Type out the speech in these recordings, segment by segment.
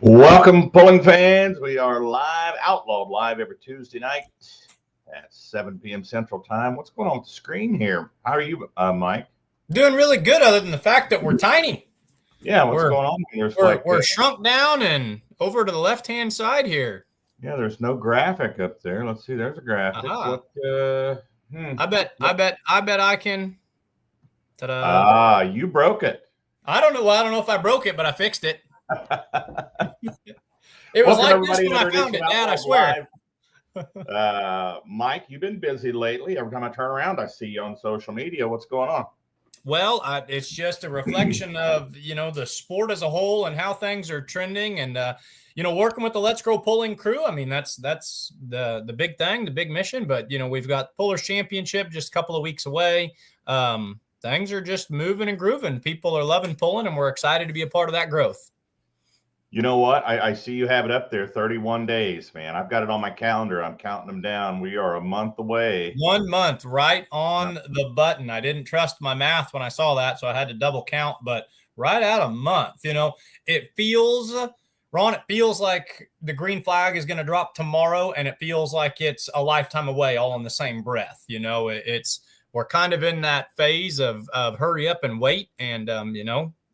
Welcome, pulling fans. We are live, Outlawed live every Tuesday night at 7 p.m. Central Time. What's going on with the screen here? How are you, Mike? Doing really good, other than the fact that we're tiny. Yeah, what's We're going on? we're shrunk down and over to the left-hand side here. Yeah, there's no graphic up there. Let's see. There's a graphic. Uh-huh. What? I bet I can. Ta-da! You broke it. I don't know. Well, I don't know if I broke it, but I fixed it. It was like this when I found it, Dad. I swear. Mike, you've been busy lately. Every time I turn around, I see you on social media. What's going on? Well, it's just a reflection of, the sport as a whole and how things are trending and, working with the Let's Grow Pulling crew. I mean, that's the big thing, the big mission. But, we've got Pullers Championship just a couple of weeks away. Things are just moving and grooving. People are loving pulling, and we're excited to be a part of that growth. You know what? I see you have it up there, 31 days, man. I've got it on my calendar. I'm counting them down. We are a month away. 1 month, right on the button. I didn't trust my math when I saw that, so I had to double count, but right at a month. It feels, Ron, it feels like the green flag is going to drop tomorrow, and it feels like it's a lifetime away all in the same breath. We're kind of in that phase of hurry up and wait, and,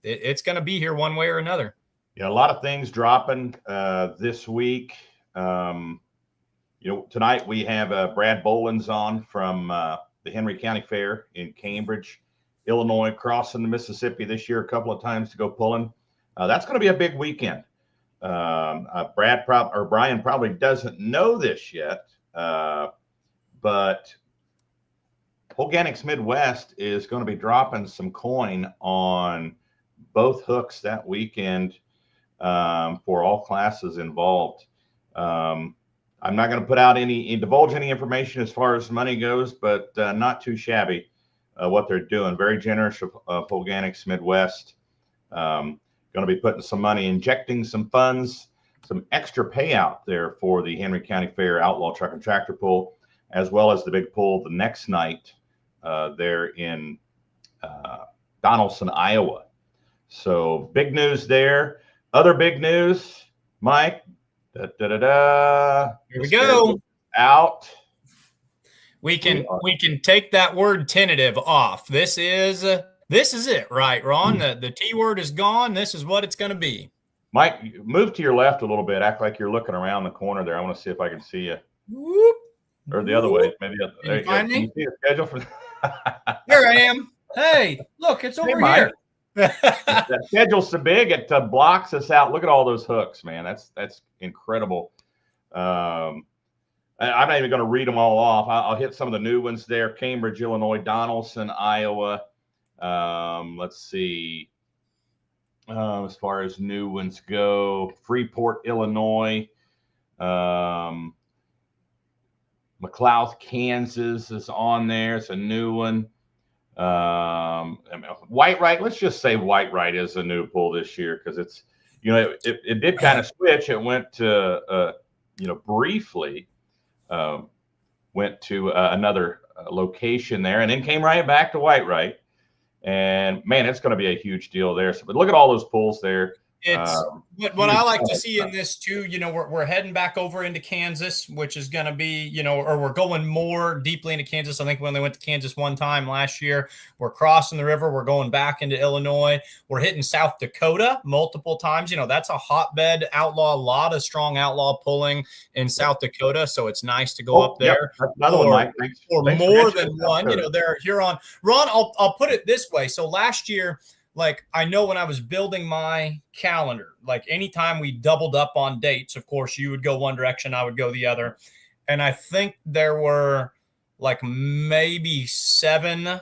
it's going to be here one way or another. Yeah, a lot of things dropping this week. Tonight we have Brad Boelens on from the Henry County Fair in Cambridge, Illinois, crossing the Mississippi this year a couple of times to go pulling. That's going to be a big weekend. Brian probably doesn't know this yet, but Holganix Midwest is going to be dropping some coin on both hooks that weekend. For all classes involved. I'm not going to put out divulge any information as far as money goes, but not too shabby what they're doing. Very generous of Holganix Midwest. Going to be putting some money, injecting some funds, some extra payout there for the Henry County Fair Outlaw Truck and Tractor Pull, as well as the big pull the next night there in Donaldson, Iowa. So big news there. Other big news, Mike. Here we go. Out. We can take that word tentative off. This is it, right, Ron? The T word is gone. This is what it's going to be. Mike, move to your left a little bit. Act like you're looking around the corner there. I want to see if I can see you. Whoop, or the other way. Maybe there you go. Can you see a schedule for? Here I am. Hey, look, it's over here. That schedule's so big it blocks us out. Look at all those hooks, man. That's incredible. I'm not even going to read them all off. I'll hit some of the new ones there. Cambridge, Illinois, Donaldson, Iowa. Let's see. As far as new ones go, Freeport, Illinois. McLouth, Kansas is on there. It's a new one. White-Right, let's just say White-Right is a new pull this year because it's, it did kind of switch. It went to, briefly went to another location there and then came right back to White-Right. And man, it's going to be a huge deal there. So, but look at all those pulls there. It's what I like to see in this too, we're heading back over into Kansas, which is going to be, or we're going more deeply into Kansas. I think when they went to Kansas one time last year, we're crossing the river. We're going back into Illinois. We're hitting South Dakota multiple times. That's a hotbed outlaw, a lot of strong outlaw pulling in South Dakota. So it's nice to go up there. Yep. Another one, Mike. Thanks more than one, they're here on Ron. I'll put it this way. So last year, like, I know when I was building my calendar, like anytime we doubled up on dates, of course, you would go one direction, I would go the other. And I think there were like maybe 7,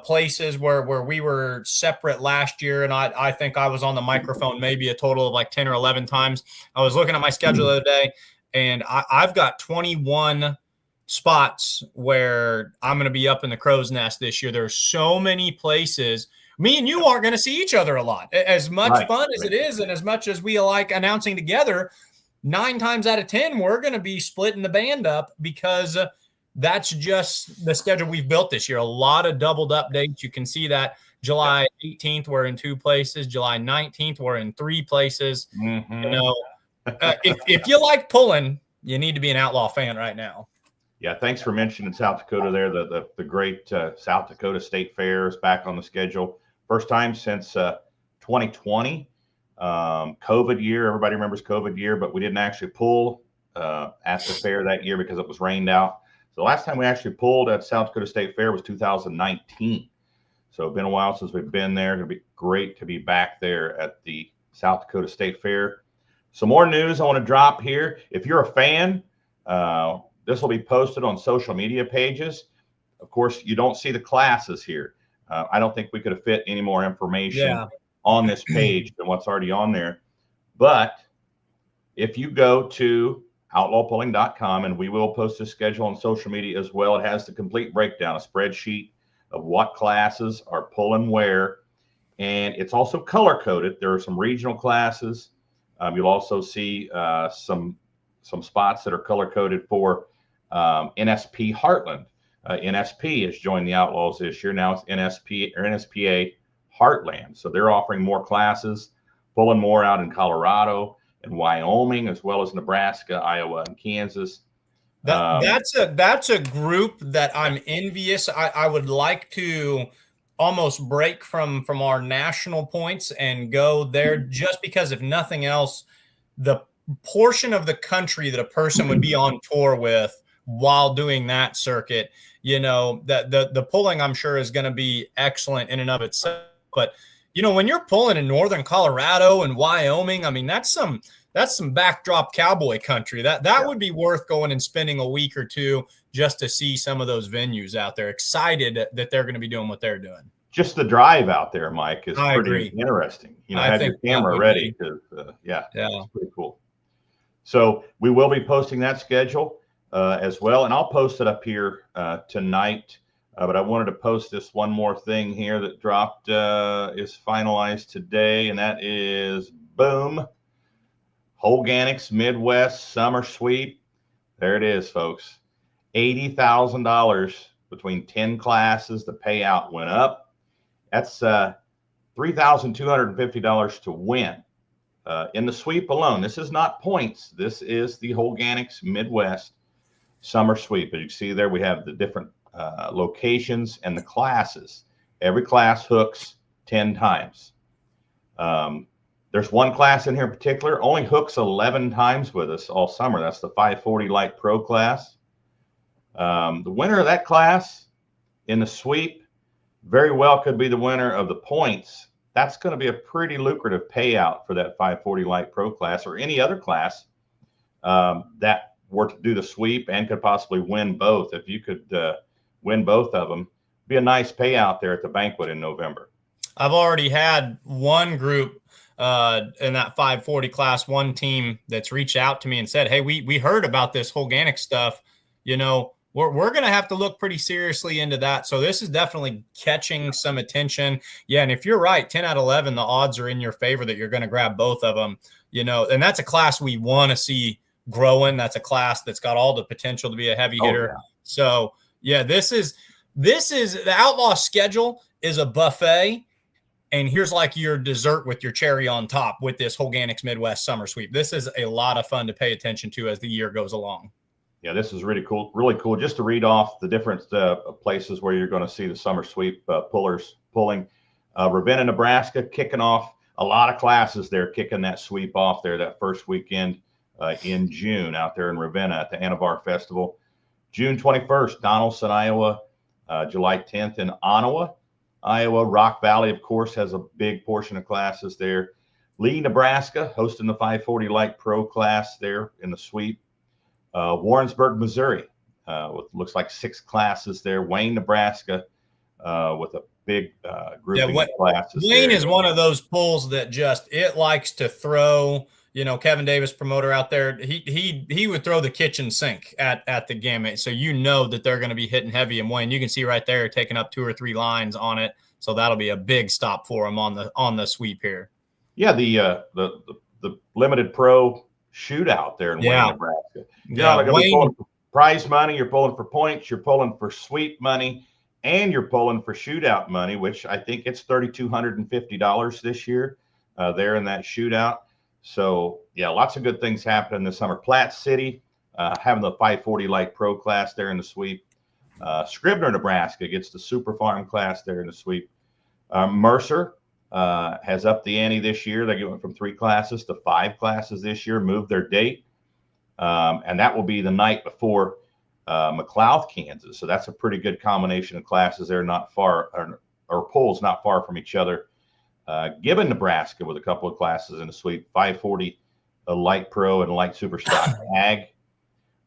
places where we were separate last year. And I think I was on the microphone maybe a total of like 10 or 11 times. I was looking at my schedule the other day, and I've got 21 spots where I'm going to be up in the crow's nest this year. There's so many places. Me and you aren't going to see each other a lot. As much fun as it is, and as much as we like announcing together, 9 times out of 10, we're going to be splitting the band up because that's just the schedule we've built this year. A lot of doubled up dates. You can see that July 18th, we're in 2 places. July 19th, we're in 3 places. Mm-hmm. You know, if you like pulling, you need to be an Outlaw fan right now. Yeah, thanks for mentioning South Dakota there. The great South Dakota State Fair is back on the schedule. First time since 2020, COVID year. Everybody remembers COVID year, but we didn't actually pull at the fair that year because it was rained out. So the last time we actually pulled at South Dakota State Fair was 2019. So it's been a while since we've been there. It's going to be great to be back there at the South Dakota State Fair. Some more news I want to drop here. If you're a fan, this will be posted on social media pages. Of course, you don't see the classes here. I don't think we could have fit any more information on this page than what's already on there. But if you go to outlawpulling.com, and we will post a schedule on social media as well, it has the complete breakdown, a spreadsheet of what classes are pulling where. And it's also color coded. There are some regional classes. You'll also see some spots that are color coded for NSP Heartland. NSP has joined the Outlaws this year. Now it's NSP or NSPA Heartland. So they're offering more classes, pulling more out in Colorado and Wyoming, as well as Nebraska, Iowa, and Kansas. That's a group that I'm envious. I would like to almost break from our national points and go there, just because, if nothing else, the portion of the country that a person would be on tour with while doing that circuit, you know, that the pulling, I'm sure, is going to be excellent in and of itself. But, you know, when you're pulling in northern Colorado and Wyoming, I mean, that's some backdrop cowboy country. That would be worth going and spending a week or two just to see some of those venues out there. Excited that they're going to be doing what they're doing. Just the drive out there, Mike, is pretty interesting. You know, have your camera ready because, it's pretty cool. So we will be posting that schedule as well, and I'll post it up here tonight. But I wanted to post this one more thing here that dropped, is finalized today, and that is, boom, Holganix Midwest Summer Sweep. There it is, folks. $80,000 between 10 classes. The payout went up. That's $3,250 to win. In the sweep alone, this is not points. This is the Holganix Midwest Summer Sweep. As you can see there, we have the different locations and the classes. Every class hooks 10 times. There's one class in here in particular, only hooks 11 times with us all summer. That's the 540 Light Pro class. The winner of that class in the sweep very well could be the winner of the points. That's going to be a pretty lucrative payout for that 540 Light Pro class, or any other class that were to do the sweep and could possibly win both. If you could win both of them, be a nice payout there at the banquet in November. I've already had one group in that 540 class, one team that's reached out to me and said, hey, we heard about this Holganix stuff. You know, we're going to have to look pretty seriously into that. So this is definitely catching some attention. Yeah. And if you're right, 10 out of 11, the odds are in your favor that you're going to grab both of them, you know, and that's a class we want to see growing. That's a class that's got all the potential to be a heavy hitter. Yeah. So yeah, this is the Outlaw schedule is a buffet. And here's like your dessert with your cherry on top with this Holganix Midwest Summer Sweep. This is a lot of fun to pay attention to as the year goes along. Yeah, this is really cool. Really cool. Just to read off the different places where you're going to see the Summer Sweep pullers pulling. Ravenna, Nebraska, kicking off a lot of classes there, kicking that sweep off there that first weekend in June out there in Ravenna at the Anavar Festival. June 21st, Donaldson, Iowa. July 10th in Ottawa, Iowa. Rock Valley, of course, has a big portion of classes there. Lee, Nebraska, hosting the 540 Light Pro class there in the sweep. Warrensburg, Missouri, with looks like 6 classes there. Wayne, Nebraska, with a big grouping of classes. Wayne is one of those pulls that it likes to throw. You know, Kevin Davis, promoter out there, he would throw the kitchen sink at the gamut. So you know that they're going to be hitting heavy. And Wayne, you can see right there taking up 2 or 3 lines on it. So that'll be a big stop for him on the sweep here. Yeah, the limited pro shootout there in Wayne, Nebraska. Yeah, Wayne, pulling for prize money, you're pulling for points, you're pulling for sweep money. and you're pulling for shootout money, which I think it's $3,250 this year there in that shootout. So, yeah, lots of good things happening this summer. Platte City having the 540 Light Pro class there in the sweep. Scribner, Nebraska gets the Super Farm class there in the sweep. Mercer has upped the ante this year. They went from 3 classes to 5 classes this year, moved their date. And that will be the night before McLeod, Kansas. So that's a pretty good combination of classes there, not far, or polls not far from each other. Gibbon, Nebraska with a couple of classes in the sweep, 540 Light Pro and Light Superstock Ag.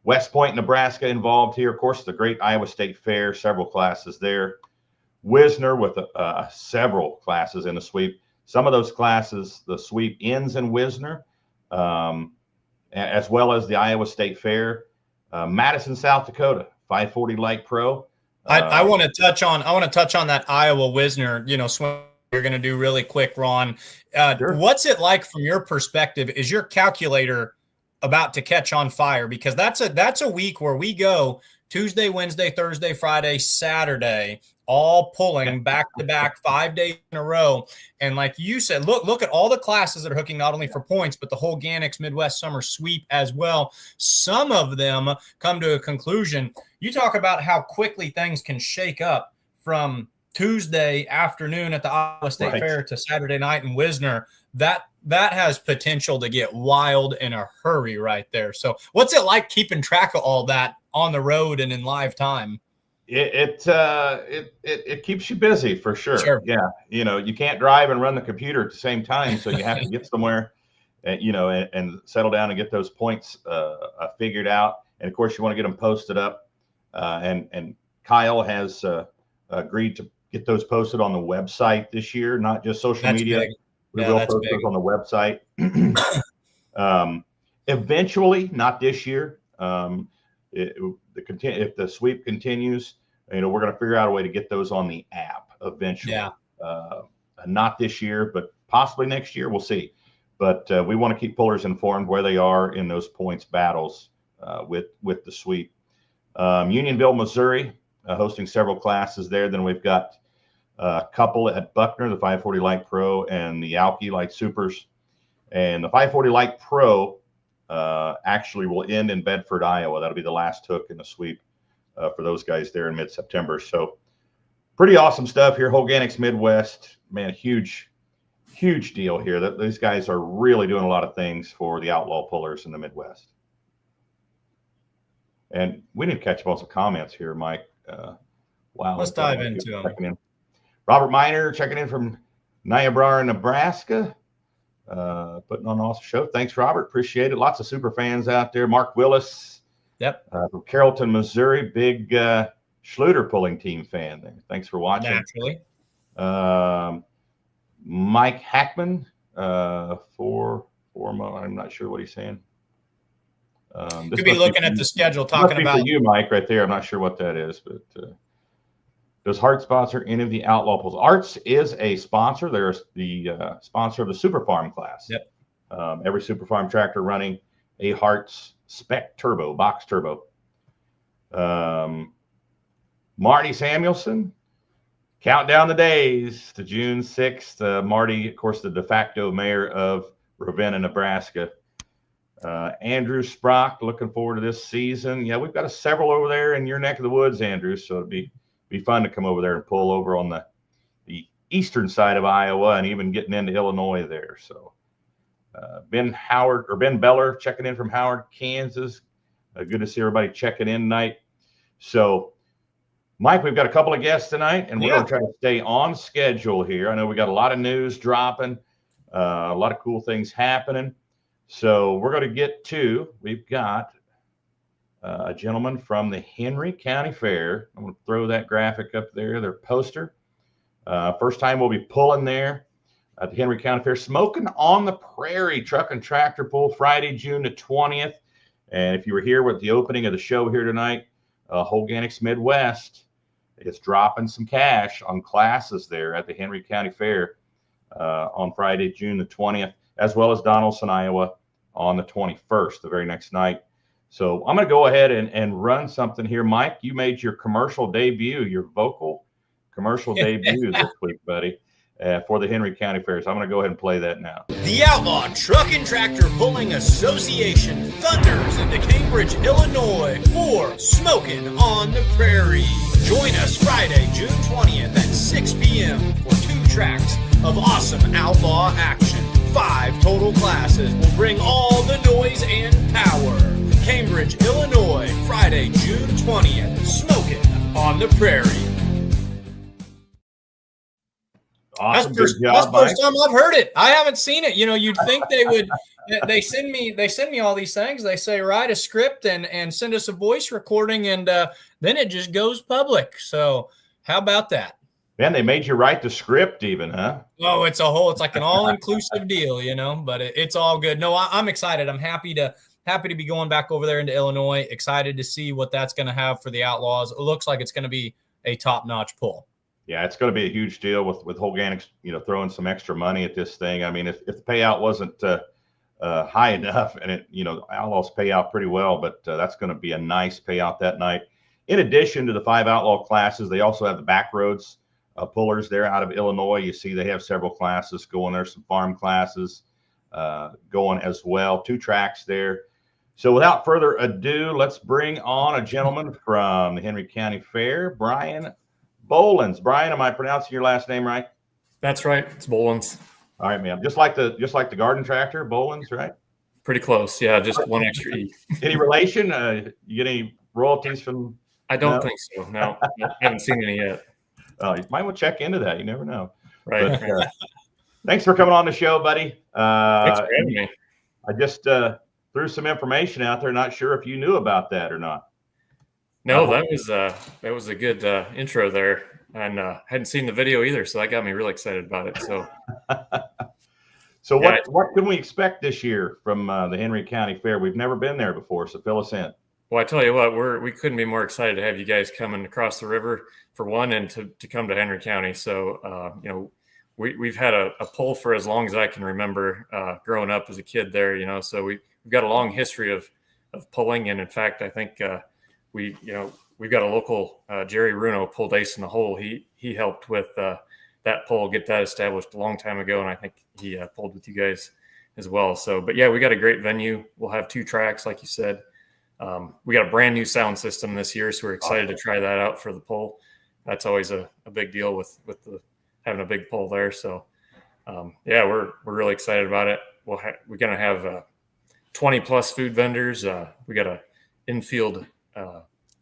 West Point, Nebraska involved here. Of course, the great Iowa State Fair, several classes there. Wisner with several classes in the sweep. Some of those classes, the sweep ends in Wisner, as well as the Iowa State Fair. Madison, South Dakota, 540 Light Pro. I want to touch on that Iowa Wisner, swim you're going to do really quick, Ron. Sure. What's it like from your perspective? Is your calculator about to catch on fire? Because that's a week where we go Tuesday, Wednesday, Thursday, Friday, Saturday, all pulling back to back 5 days in a row. And like you said, look at all the classes that are hooking not only for points, but the Holganix Midwest Summer Sweep as well. Some of them come to a conclusion. You talk about how quickly things can shake up from Tuesday afternoon at the Iowa State Fair to Saturday night in Wisner. That has potential to get wild in a hurry right there. So what's it like keeping track of all that on the road and in live time? It keeps you busy for sure. Sure. Yeah. You can't drive and run the computer at the same time. So you have to get somewhere, and settle down and get those points figured out. And of course you want to get them posted up. And Kyle has agreed to get those posted on the website this year, not just social media. Big. We will post those on the website. Eventually, not this year. If the sweep continues, we're going to figure out a way to get those on the app eventually. Yeah. Not this year, but possibly next year. We'll see. But we want to keep pullers informed where they are in those points battles with the sweep. Unionville, Missouri, hosting several classes there. Then we've got a couple at Buckner, the 540 Light Pro and the Alki Light Supers. And the 540 Light Pro actually will end in Bedford, Iowa. That'll be the last hook in the sweep for those guys there in mid-September. So pretty awesome stuff here. Holganix Midwest, man, huge deal here. These guys are really doing a lot of things for the outlaw pullers in the Midwest. And we didn't catch up on some comments here, Mike. Wow. Let's dive into them. Robert Miner checking in from Niobrara, Nebraska. Putting on an awesome show. Thanks, Robert. Appreciate it. Lots of super fans out there. Mark Willis. Yep. From Carrollton, Missouri. Big Schluter pulling team fan there. Thanks for watching. Naturally. Mike Hackman I'm not sure what he's saying. Could be looking at the schedule, talking about for you, Mike, right there. I'm not sure what that is, but does Hart sponsor any of the outlaw pulls? Arts is a sponsor. They're the sponsor of the Super Farm class. Yep. Every Super Farm tractor running a Hart's Spec Turbo, box turbo. Marty Samuelson, count down the days to June 6th. Marty, of course, the de facto mayor of Ravenna, Nebraska. Andrew Sprock, looking forward to this season. Yeah, we've got several over there in your neck of the woods, Andrew. So it'd be fun to come over there and pull over on the eastern side of Iowa and even getting into Illinois there. So Ben Beller checking in from Howard, Kansas. Good to see everybody checking in tonight. So, Mike, we've got a couple of guests tonight, and we're going to try to stay on schedule here. I know we got a lot of news dropping, a lot of cool things happening. So we're going to get to, we've got a gentleman from the Henry County Fair. I'm going to throw that graphic up there, their poster. First time we'll be pulling there at the Henry County Fair. Smoking on the Prairie Truck and Tractor Pull, Friday, June the 20th. And if you were here with the opening of the show here tonight, Holganix Midwest is dropping some cash on classes there at the Henry County Fair on Friday, June the 20th, as well as Donaldson, Iowa on the 21st, the very next night. So I'm going to go ahead and run something here. Mike, you made your commercial debut, your vocal commercial debut this week, buddy, for the Henry County Fair. So I'm going to go ahead and play that now. The Outlaw Truck and Tractor Pulling Association thunders into Cambridge, Illinois for Smoking on the Prairie. Join us Friday, June 20th at 6 p.m. for 2 tracks of awesome outlaw action. 5 total classes will bring all the noise and power. Cambridge, Illinois, Friday, June 20th. Smoking on the Prairie. Awesome. That's the first time I've heard it. I haven't seen it. You know, you'd think they would. They send me all these things. They say write a script and send us a voice recording, and then it just goes public. So how about that? Man, they made you write the script even, huh? Oh, it's like an all-inclusive deal, you know, but it's all good. No, I'm excited. I'm happy to be going back over there into Illinois. Excited to see what that's going to have for the Outlaws. It looks like it's going to be a top-notch pull. Yeah, it's going to be a huge deal with Holganix, throwing some extra money at this thing. I mean, if the payout wasn't high enough, and Outlaws pay out pretty well, but that's going to be a nice payout that night. In addition to the 5 Outlaw classes, they also have the Backroads pullers there out of Illinois. You see they have several classes going there, some farm classes going as well. 2 tracks there. So without further ado, let's bring on a gentleman from the Henry County Fair, Brian Boelens. Brian, am I pronouncing your last name right? That's right. It's Boelens. All right, man. Just like the garden tractor, Boelens, right? Pretty close. Yeah, just one extra E. Any relation? You get any royalties from? I don't think so. No, I haven't seen any yet. You might want to check into that. You never know. Right. But, thanks for coming on the show, buddy. Thanks for having me. I just threw some information out there. Not sure if you knew about that or not. No, that was a good intro there, and hadn't seen the video either, so that got me really excited about it. So, what can we expect this year from the Henry County Fair? We've never been there before, so fill us in. Well, I tell you what, we couldn't be more excited to have you guys coming across the river for one, and to come to Henry County. So, we've had a pull for as long as I can remember, growing up as a kid there. So we've got a long history of pulling, and in fact, I think we've got a local Jerry Runo pulled Ace in the Hole. He helped with that pull, get that established a long time ago, and I think he pulled with you guys as well. So, but yeah, we got a great venue. We'll have 2 tracks, like you said. We got a brand new sound system this year, so we're excited to try that out for the pull. That's always a big deal with having a big pull there. So, yeah, we're really excited about it. We're going to have 20 plus food vendors. We got a infield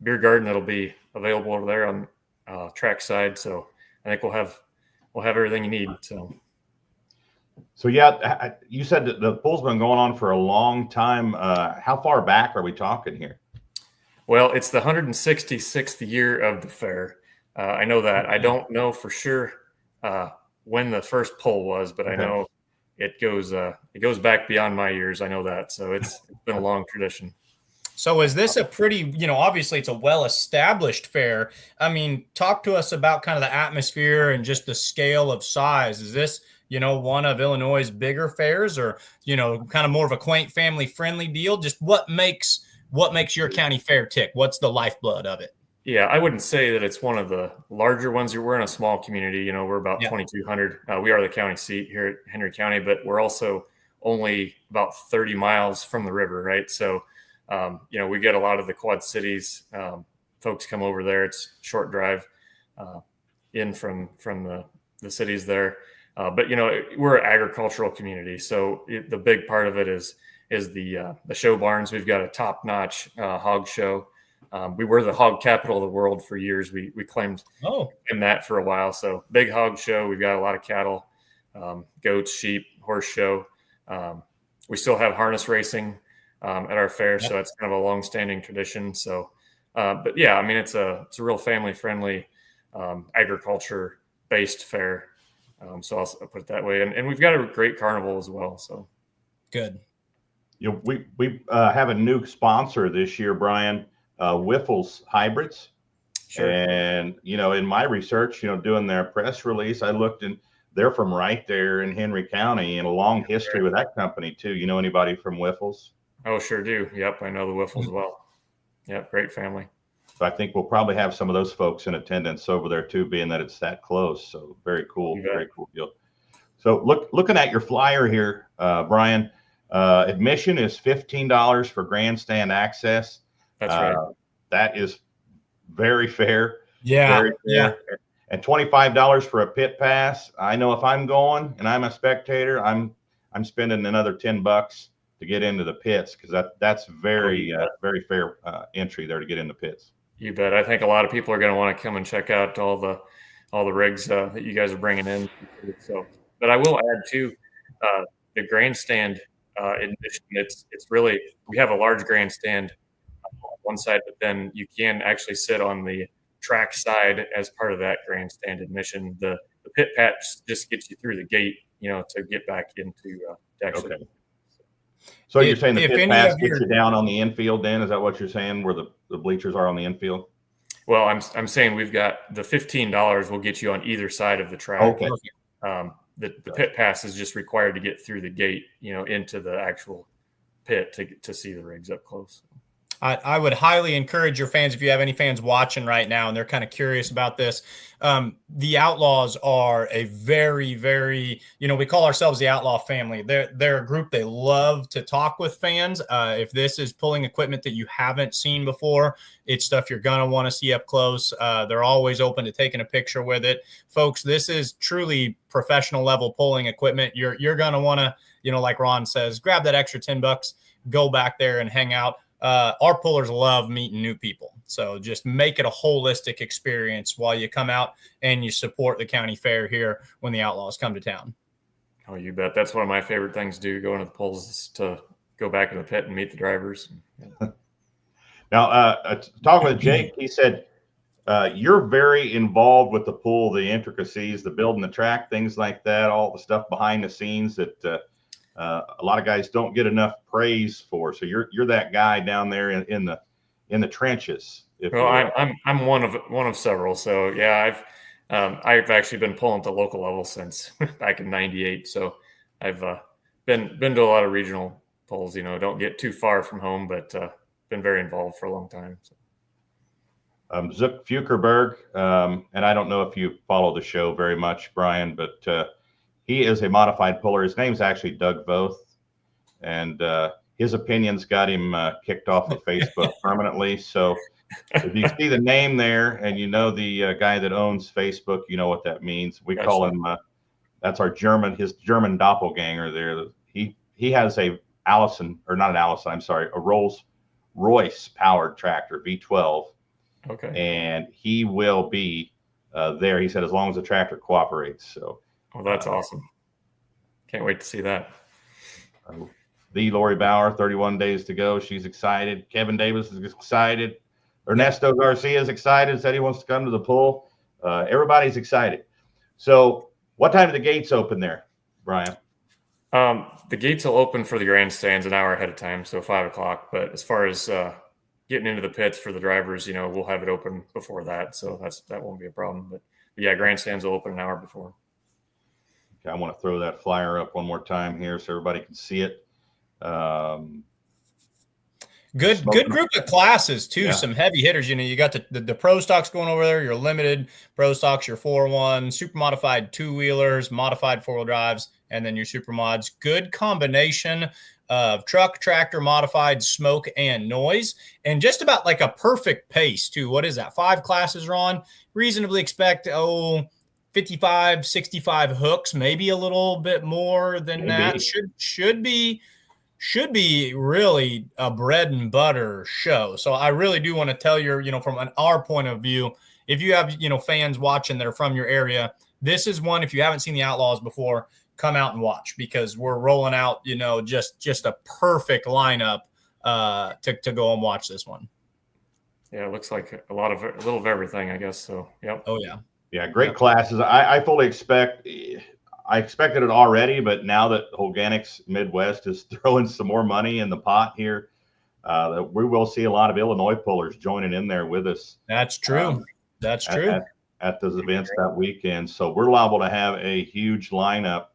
beer garden that'll be available over there on track side. So I think we'll have everything you need. So yeah, you said that the pull's been going on for a long time. How far back are we talking here? Well, it's the 166th year of the fair. I know that. I don't know for sure when the first pull was, but I know it goes back beyond my years. I know that. So it's been a long tradition. So is this a pretty, obviously it's a well-established fair. I mean, talk to us about kind of the atmosphere and just the scale of size. Is this, one of Illinois' bigger fairs, or, kind of more of a quaint, family-friendly deal? Just what makes your county fair tick? What's the lifeblood of it? Yeah, I wouldn't say that it's one of the larger ones. We're in a small community. We're about 2,200. We are the county seat here at Henry County, but we're also only about 30 miles from the river, right? So, we get a lot of the Quad Cities folks come over there. It's a short drive in from the cities there. But we're an agricultural community, so the big part of it is the show barns. We've got a top-notch hog show. We were the hog capital of the world for years. We claimed that for a while. So big hog show. We've got a lot of cattle, goats, sheep, horse show. We still have harness racing at our fair, so it's kind of a long-standing tradition. So, but yeah, I mean, it's a real family-friendly, agriculture-based fair. So I'll put it that way. And we've got a great carnival as well. So good. We have a new sponsor this year, Brian, Wiffles Hybrids. Sure. And, in my research, doing their press release, I looked, and they're from right there in Henry County, and a long history with that company too. You know anybody from Wiffles? Oh, sure do. Yep, I know the Whiffles well. Yep, great family. So I think we'll probably have some of those folks in attendance over there too, being that it's that close. So very cool deal. So looking at your flyer here, Brian, admission is $15 for grandstand access. That's right. That is very fair. Yeah. Very fair. Yeah. And $25 for a pit pass. I know if I'm going and I'm a spectator, I'm spending another $10 to get into the pits, because that's very fair entry there to get in the pits. You bet. I think a lot of people are going to want to come and check out all the rigs that you guys are bringing in. So, but I will add too, the grandstand admission. It's really, we have a large grandstand on one side, but then you can actually sit on the track side as part of that grandstand admission. The pit patch just gets you through the gate, to get back into actually. Okay. So you're saying the pit pass gets you down on the infield then? Is that what you're saying, where the bleachers are on the infield? Well, I'm saying we've got the $15 will get you on either side of the track. Okay. The pit pass is just required to get through the gate, into the actual pit to see the rigs up close. I would highly encourage your fans, if you have any fans watching right now and they're kind of curious about this, the Outlaws are a very, very, we call ourselves the Outlaw family. They're a group, they love to talk with fans. If this is pulling equipment that you haven't seen before, it's stuff you're going to want to see up close. They're always open to taking a picture with it. Folks, this is truly professional level pulling equipment. You're going to want to, like Ron says, grab that extra $10, go back there and hang out. Our pullers love meeting new people. So just make it a holistic experience while you come out and you support the county fair here when the Outlaws come to town. Oh, you bet. That's one of my favorite things to do, going to the polls, is to go back in the pit and meet the drivers. Now, talking with Jake, he said, you're very involved with the pool, the intricacies, the building the track, things like that, all the stuff behind the scenes that a lot of guys don't get enough praise for. So you're that guy down there in the trenches. Well, I'm one of several. So yeah, I've actually been pulling at the local level since back in '98. So I've been to a lot of regional polls. Don't get too far from home, but been very involved for a long time. So. Zook Fukerberg, and I don't know if you follow the show very much, Brian, but he is a modified puller. His name's actually Doug Voth, and his opinions got him kicked off of Facebook permanently. So if you see the name there and the guy that owns Facebook, you know what that means. We call him, that's his German doppelganger there. He has a Rolls Royce powered tractor, V12. Okay. And he will be there. He said, as long as the tractor cooperates. So. Oh, that's awesome. Can't wait to see that. The Lori Bauer, 31 days to go. She's excited. Kevin Davis is excited. Ernesto Garcia is excited, said he wants to come to the pool. Everybody's excited. So what time do the gates open there, Brian? The gates will open for the grandstands an hour ahead of time, so 5 o'clock. But as far as getting into the pits for the drivers, we'll have it open before that. So that won't be a problem. But yeah, grandstands will open an hour before. Okay, I want to throw that flyer up one more time here so everybody can see it. Good group of classes too. Yeah. Some heavy hitters. You got the pro stocks going over there. Your limited pro stocks, your 4-1, super modified 2-wheelers, modified 4-wheel drives, and then your super mods. Good combination of truck, tractor, modified, smoke, and noise, and just about like a perfect pace too. What is that? 5 classes, Ron? Reasonably expect 55, 65 hooks, maybe a little bit more than that. Should be really a bread and butter show. So I really do want to tell you, from our point of view, if you have, fans watching that are from your area, this is one, if you haven't seen the Outlaws before, come out and watch, because we're rolling out, just a perfect lineup to go and watch this one. Yeah, it looks like a little of everything, I guess. So, yep. Oh, yeah. Yeah, great classes. I fully expect – I expected it already, but now that Holganix Midwest is throwing some more money in the pot here, we will see a lot of Illinois pullers joining in there with us. That's true. At those events that weekend. So we're liable to have a huge lineup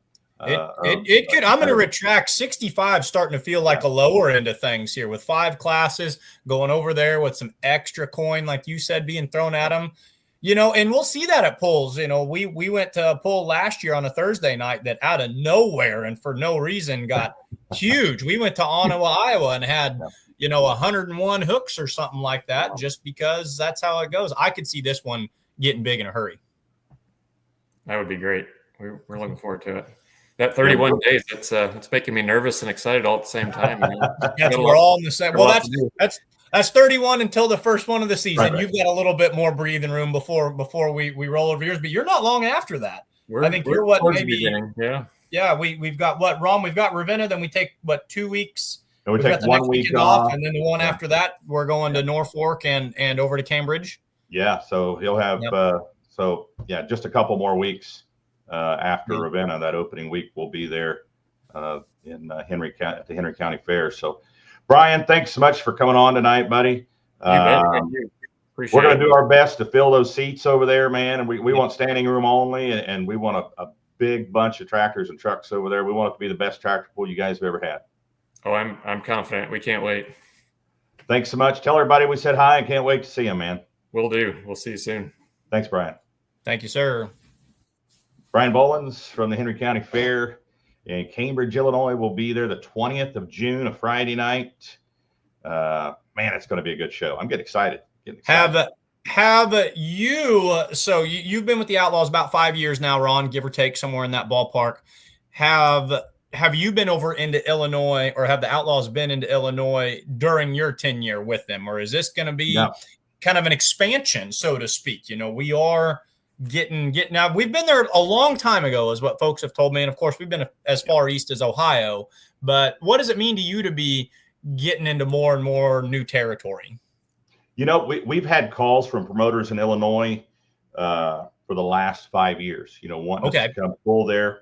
It could. I'm going to retract 65, starting to feel like a lower end of things here with 5 classes going over there with some extra coin, like you said, being thrown at them. And we'll see that at pulls. We went to a pull last year on a Thursday night that out of nowhere and for no reason got huge. We went to Ottawa, Iowa, and had 101 hooks or something like that, just because that's how it goes. I could see this one getting big in a hurry. That would be great. We're looking forward to it. That 31 days, it's making me nervous and excited all at the same time. We're all in the same. Well, that's 31 until the first one of the season. Right. You've got a little bit more breathing room before we roll over yours, but you're not long after that. I think you're what, maybe we've got what, Ron? We've got Ravenna, then we take 2 weeks. And we take 1 week off, and then the one after that we're going to Norfolk and over to Cambridge. Yeah, so he'll have just a couple more weeks after Ravenna. That opening week will be there in Henry County at the Henry County Fair. So, Brian, thanks so much for coming on tonight, buddy. We're going to do our best to fill those seats over there, man. And we want standing room only, and we want a big bunch of tractors and trucks over there. We want it to be the best tractor pull you guys have ever had. Oh, I'm confident. We can't wait. Thanks so much. Tell everybody we said hi and can't wait to see them, man. Will do. We'll see you soon. Thanks, Brian. Thank you, sir. Brian Boelens from the Henry County Fair in Cambridge, Illinois, will be there the 20th of June, a Friday night. Man, it's going to be a good show. I'm getting excited. Have you? So you've been with the Outlaws about 5 years now, Ron, give or take, somewhere in that ballpark. Have you been over into Illinois, or have the Outlaws been into Illinois during your tenure with them, or is this going to be kind of an expansion, so to speak? We are getting now. We've been there a long time ago, is what folks have told me, and of course, we've been as far east as Ohio. But what does it mean to you to be getting into more and more new territory? We've had calls from promoters in Illinois for the last 5 years. Wanting us to come pull there.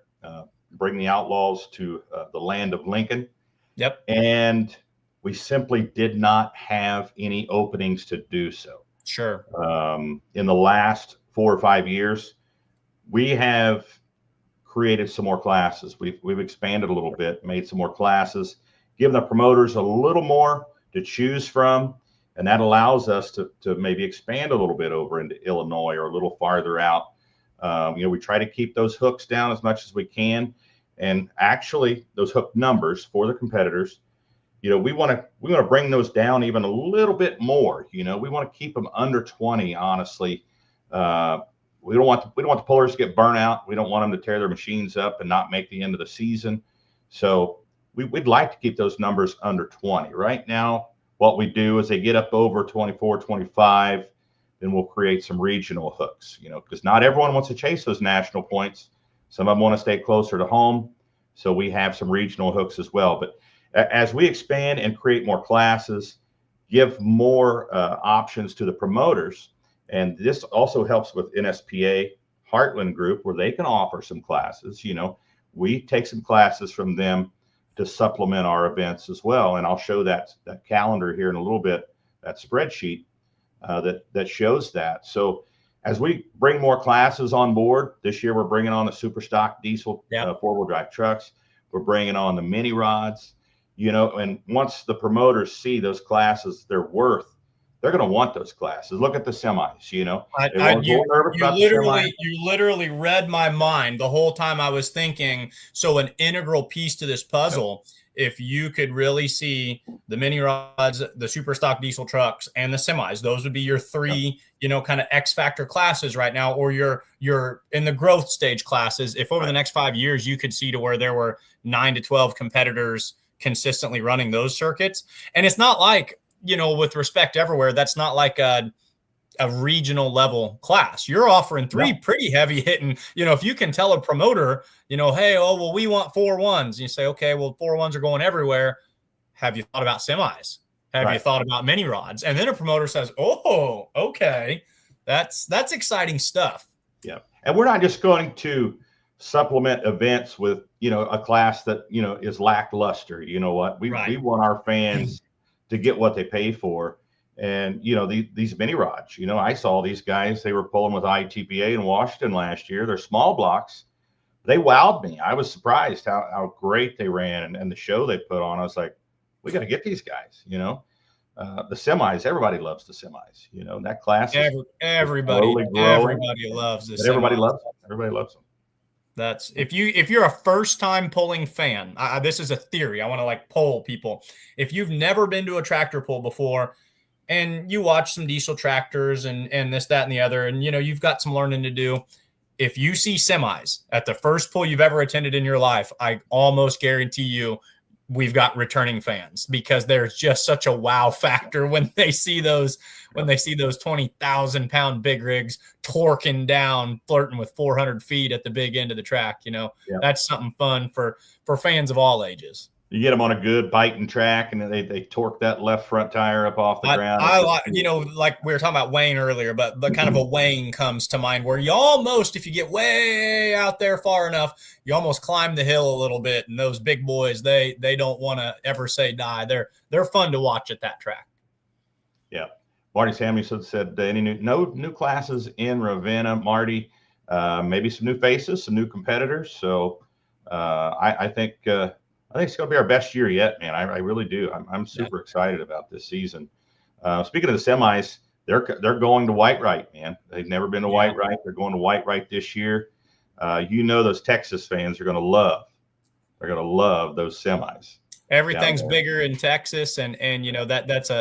Bring the Outlaws to the land of Lincoln. Yep. And we simply did not have any openings to do so. Sure. In the last 4 or 5 years, we have created some more classes. We've expanded a little bit, made some more classes, given the promoters a little more to choose from. And that allows us to maybe expand a little bit over into Illinois or a little farther out. We try to keep those hooks down as much as we can. And actually, those hook numbers for the competitors, we want to bring those down even a little bit more. We want to keep them under 20. Honestly, we don't want the pullers to get burnt out. We don't want them to tear their machines up and not make the end of the season. So we'd like to keep those numbers under 20. Right now, what we do is they get up over 24, 25. Then we'll create some regional hooks, because not everyone wants to chase those national points. Some of them want to stay closer to home. So we have some regional hooks as well. But as we expand and create more classes, give more options to the promoters. And this also helps with NSPA Heartland Group, where they can offer some classes. We take some classes from them to supplement our events as well. And I'll show that calendar here in a little bit, that spreadsheet. That shows that. So as we bring more classes on board this year, we're bringing on the super stock diesel 4-wheel drive trucks. We're bringing on the mini rods, and once the promoters see those classes, they're going to want those classes. Look at the semis, you literally read my mind the whole time I was thinking. So an integral piece to this puzzle, if you could really see the mini rods, the super stock diesel trucks, and the semis, those would be your three, kind of X factor classes right now, or you're in the growth stage classes. If over the next 5 years, you could see to where there were 9 to 12 competitors consistently running those circuits. And it's not like, with respect everywhere, that's not like a regional level class. You're offering 3 pretty heavy hitting, if you can tell a promoter, hey, we want 4-1s. You say, okay, well, 4-1s are going everywhere. Have you thought about semis? Have you thought about mini rods? And then a promoter says, oh, okay, that's exciting stuff. Yeah. And we're not just going to supplement events with, a class that, is lackluster. You know what? We want our fans to get what they pay for. And, these mini rods, I saw these guys, they were pulling with ITPA in Washington last year. They're small blocks, they wowed me. I was surprised how great they ran and the show they put on. I was like, we got to get these guys, the semis, everybody loves the semis, that class is everybody loves the but everybody semis. loves them. That's if you're a first time pulling fan, this is a theory. I want to poll people. If you've never been to a tractor pull before and you watch some diesel tractors and this, that, and the other, and you've got some learning to do. If you see semis at the first pull you've ever attended in your life, I almost guarantee you we've got returning fans, because there's just such a wow factor when they see those 20,000 pound big rigs torquing down, flirting with 400 feet at the big end of the track. That's something fun for fans of all ages. You get them on a good biting track, and they torque that left front tire up off the ground. I like we were talking about weighing earlier, but kind of a weighing comes to mind where you almost, if you get way out there far enough, you almost climb the hill a little bit. And those big boys, they don't want to ever say die. They're fun to watch at that track. Yeah. Marty Samuelson said any no new classes in Ravenna, Marty. Maybe some new faces, some new competitors. So I think it's going to be our best year yet, man. I really do. I'm super excited about this season. Speaking of the semis, they're going to Whitewright, man. They've never been to Whitewright. They're going to Whitewright this year. Those Texas fans are going to love. They're going to love those semis. Everything's bigger in Texas, and that's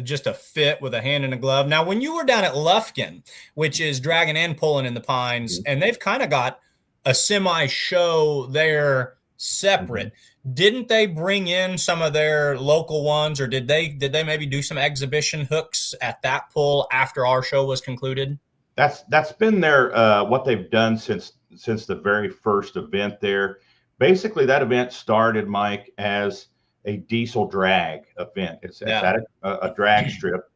just a fit with a hand in a glove. Now, when you were down at Lufkin, which is dragging and pulling in the Pines, and they've kind of got a semi show there separate. Didn't they bring in some of their local ones, or did they maybe do some exhibition hooks at that pull after our show was concluded? That's been their what they've done since the very first event there. Basically, that event started, Mike, as a diesel drag event. It's at a drag strip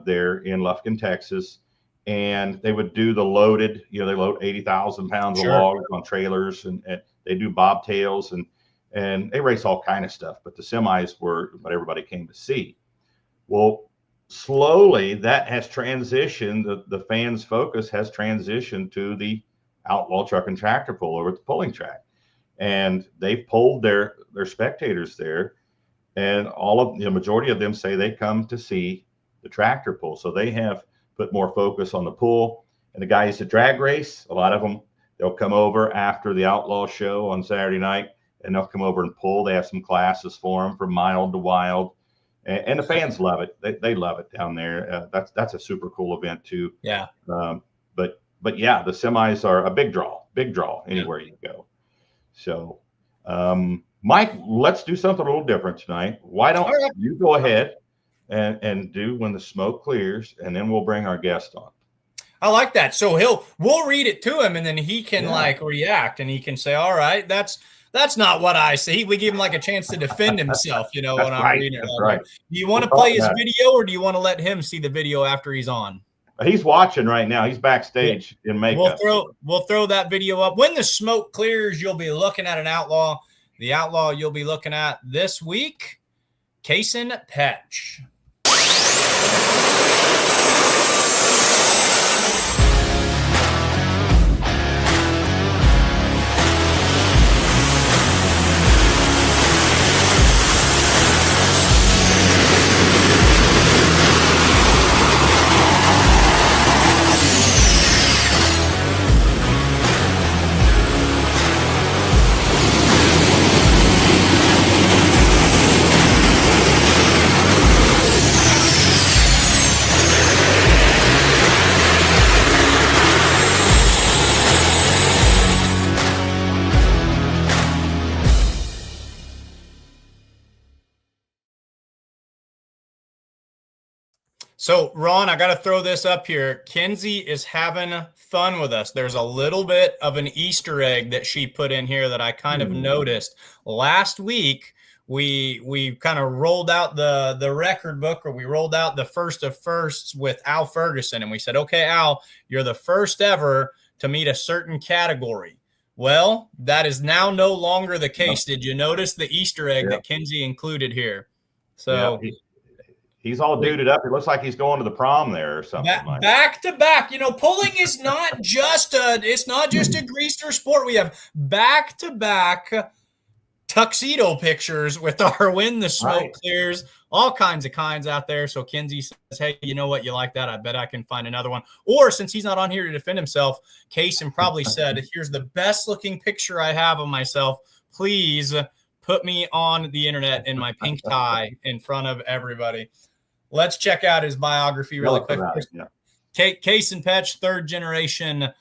there in Lufkin, Texas, and they would do the loaded. They load 80,000 pounds of logs on trailers, and they do bobtails and they race all kind of stuff, but the semis were what everybody came to see. Well, slowly that has transitioned. The fans' focus has transitioned to the Outlaw truck and tractor pull over at the pulling track, and they pulled their spectators there, and the majority of them say they come to see the tractor pull. So they have put more focus on the pull, and the guys that drag race, a lot of them, they'll come over after the Outlaw show on Saturday night, and they'll come over and pull. They have some classes for them from mild to wild, and the fans love it. They love it down there. That's a super cool event too. Yeah. But yeah, the semis are a big draw anywhere you go. So, Mike, let's do something a little different tonight. Why don't you go ahead and do When the Smoke Clears, and then we'll bring our guest on. I like that. So we'll read it to him, and then he can react, and he can say, all right, that's not what I see. We give him a chance to defend himself, when I'm reading it. Right. Do you want to play his video, or do you want to let him see the video after he's on? He's watching right now. He's backstage in makeup. We'll throw that video up. When the smoke clears, you'll be looking at an Outlaw. The Outlaw you'll be looking at this week, Kasen Petsch. So, Ron, I got to throw this up here. Kenzie is having fun with us. There's a little bit of an Easter egg that she put in here that I kind of noticed. Last week, we kind of rolled out the record book, or we rolled out the first of firsts with Al Ferguson. And we said, okay, Al, you're the first ever to meet a certain category. Well, that is now no longer the case. Did you notice the Easter egg that Kenzie included here? So He's all duded up. It looks like he's going to the prom there or something. Back to back. Pulling is not just a greaser sport. We have back to back tuxedo pictures with our When the Smoke Clears, all kinds out there. So Kinsey says, hey, you know what? You like that? I bet I can find another one. Or since he's not on here to defend himself, Kasen probably said, here's the best looking picture I have of myself. Please put me on the internet in my pink tie in front of everybody. Let's check out his biography really quick. Kasen Petsch, third generation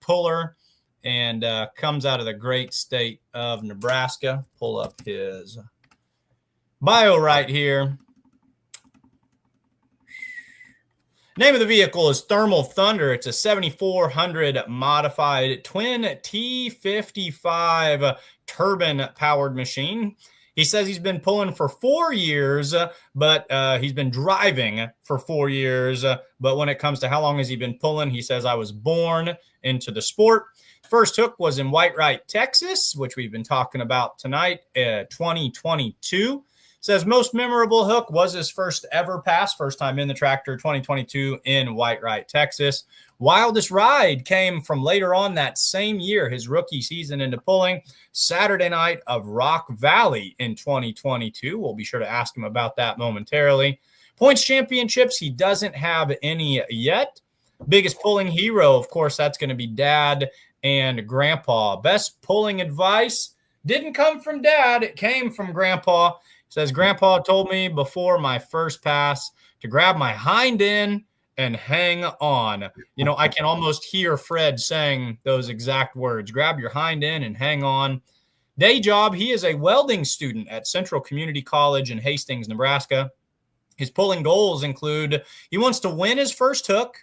puller, and comes out of the great state of Nebraska. Pull up his bio right here. Name of the vehicle is Thermal Thunder. It's a 7400 modified twin T55 turbine-powered machine. He says he's been pulling for 4 years, but he's been driving for 4 years. But when it comes to how long has he been pulling, he says, I was born into the sport. First hook was in Whitewright, Texas, which we've been talking about tonight, 2022. Says most memorable hook was his first ever pass, first time in the tractor, 2022 in Whitewright, Texas. Wildest ride came from later on that same year, his rookie season into pulling, Saturday night of Rock Valley in 2022. We'll be sure to ask him about that momentarily. Points championships, he doesn't have any yet. Biggest pulling hero, of course, that's going to be Dad and Grandpa. Best pulling advice didn't come from Dad. It came from Grandpa. Says, Grandpa told me before my first pass to grab my hind end and hang on. I can almost hear Fred saying those exact words. Grab your hind end and hang on. Day job, he is a welding student at Central Community College in Hastings, Nebraska. His pulling goals include he wants to win his first hook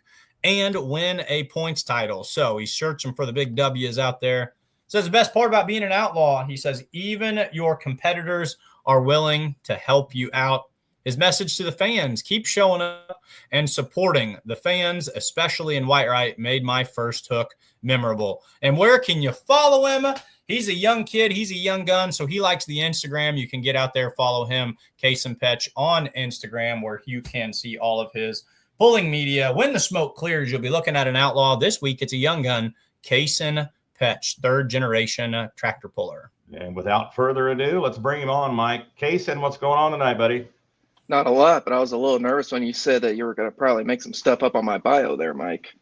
and win a points title. So he's searching for the big W's out there. Says the best part about being an outlaw, he says, even your competitors are willing to help you out. His message to the fans, keep showing up and supporting the fans, especially in Whitewright, made my first hook memorable. And where can you follow him? He's a young kid. He's a young gun, so he likes the Instagram. You can get out there, follow him, Kasen Petsch, on Instagram, where you can see all of his pulling media. When the smoke clears, you'll be looking at an outlaw. This week, it's a young gun, Kasen Petsch, third generation tractor puller. And without further ado, let's bring him on, Mike. Kasen, what's going on tonight, buddy? Not a lot, but I was a little nervous when you said that you were going to probably make some stuff up on my bio there, Mike.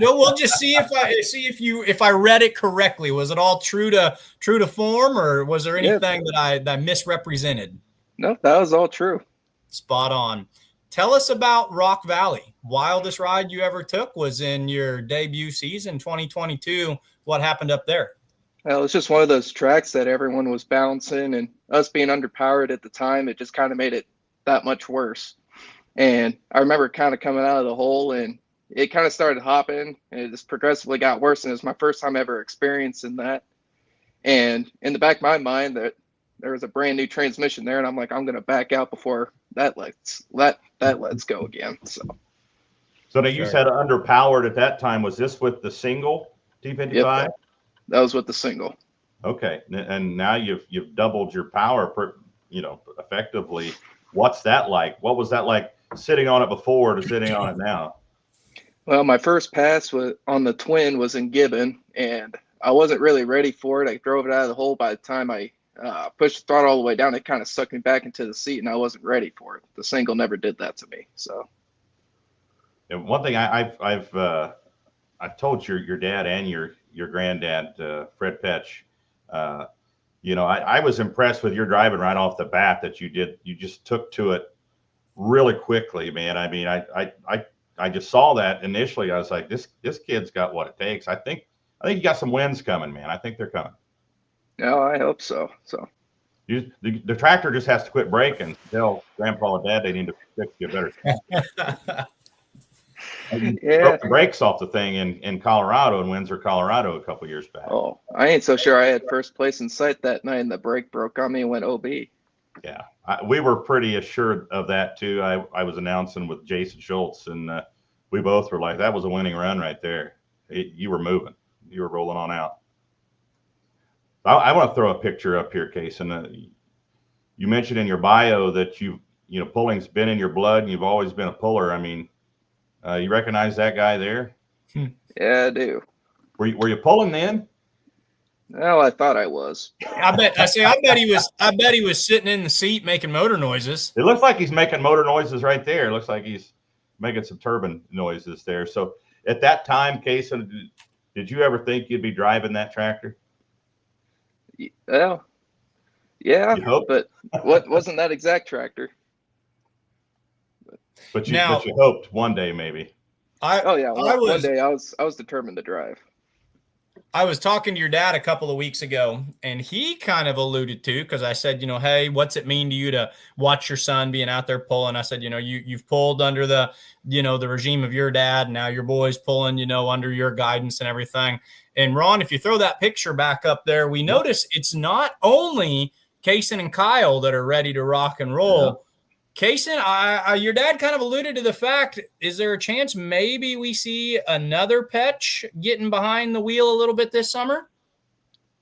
We'll just see if I read it correctly. Was it all true to form, or was there anything that I misrepresented? No, that was all true. Spot on. Tell us about Rock Valley. Wildest ride you ever took was in your debut season, 2022. What happened up there? Well, it's just one of those tracks that everyone was bouncing, and us being underpowered at the time, it just kind of made it that much worse. And I remember kind of coming out of the hole, and it kind of started hopping, and it just progressively got worse. And it was my first time ever experiencing that. And in the back of my mind, that there was a brand new transmission there, and I'm like, I'm going to back out before that lets go again. So that you said underpowered at that time. Was this with the single T55? Yep, that was with the single. Okay, and now you've doubled your power, effectively. What's that like? What was that like sitting on it before to sitting on it now? Well, my first pass on the twin was in Gibbon, and I wasn't really ready for it. I drove it out of the hole. By the time I pushed the throttle all the way down, it kind of sucked me back into the seat, and I wasn't ready for it. The single never did that to me. So, and one thing I've told your dad and your granddad, Fred Petsch, I was impressed with your driving right off the bat that you just took to it really quickly, man. I mean, I just saw that initially. I was like, this kid's got what it takes. I think you got some wins coming, man. I think they're coming. No, I hope so. So the tractor just has to quit braking. Tell Grandpa and Dad they need to fix you better. Broke the brakes off the thing in Colorado, in Windsor, Colorado, a couple years back. Oh, I ain't so sure I had first place in sight that night, and the brake broke on me and went OB. Yeah, we were pretty assured of that too. I was announcing with Jason Schultz, and we both were like, that was a winning run right there. You were moving. You were rolling on out. I want to throw a picture up here, Kasen. You mentioned in your bio that pulling's been in your blood and you've always been a puller. I mean, you recognize that guy there? Yeah, I do. Were you pulling then? Well, I thought I was. I bet he was sitting in the seat making motor noises. It looks like he's making motor noises right there. It looks like he's making some turbine noises there. So at that time, Kasen, did you ever think you'd be driving that tractor? Well, yeah, but what wasn't that exact tractor? But you hoped one day maybe. One day I was determined to drive. I was talking to your dad a couple of weeks ago, and he kind of alluded to, because I said, hey, what's it mean to you to watch your son being out there pulling? I said, you've pulled under the, the regime of your dad. And now your boy's pulling, under your guidance and everything. And Ron, if you throw that picture back up there, we notice it's not only Kasen and Kyle that are ready to rock and roll. Yeah. Kasen, your dad kind of alluded to the fact, is there a chance maybe we see another Petsch getting behind the wheel a little bit this summer?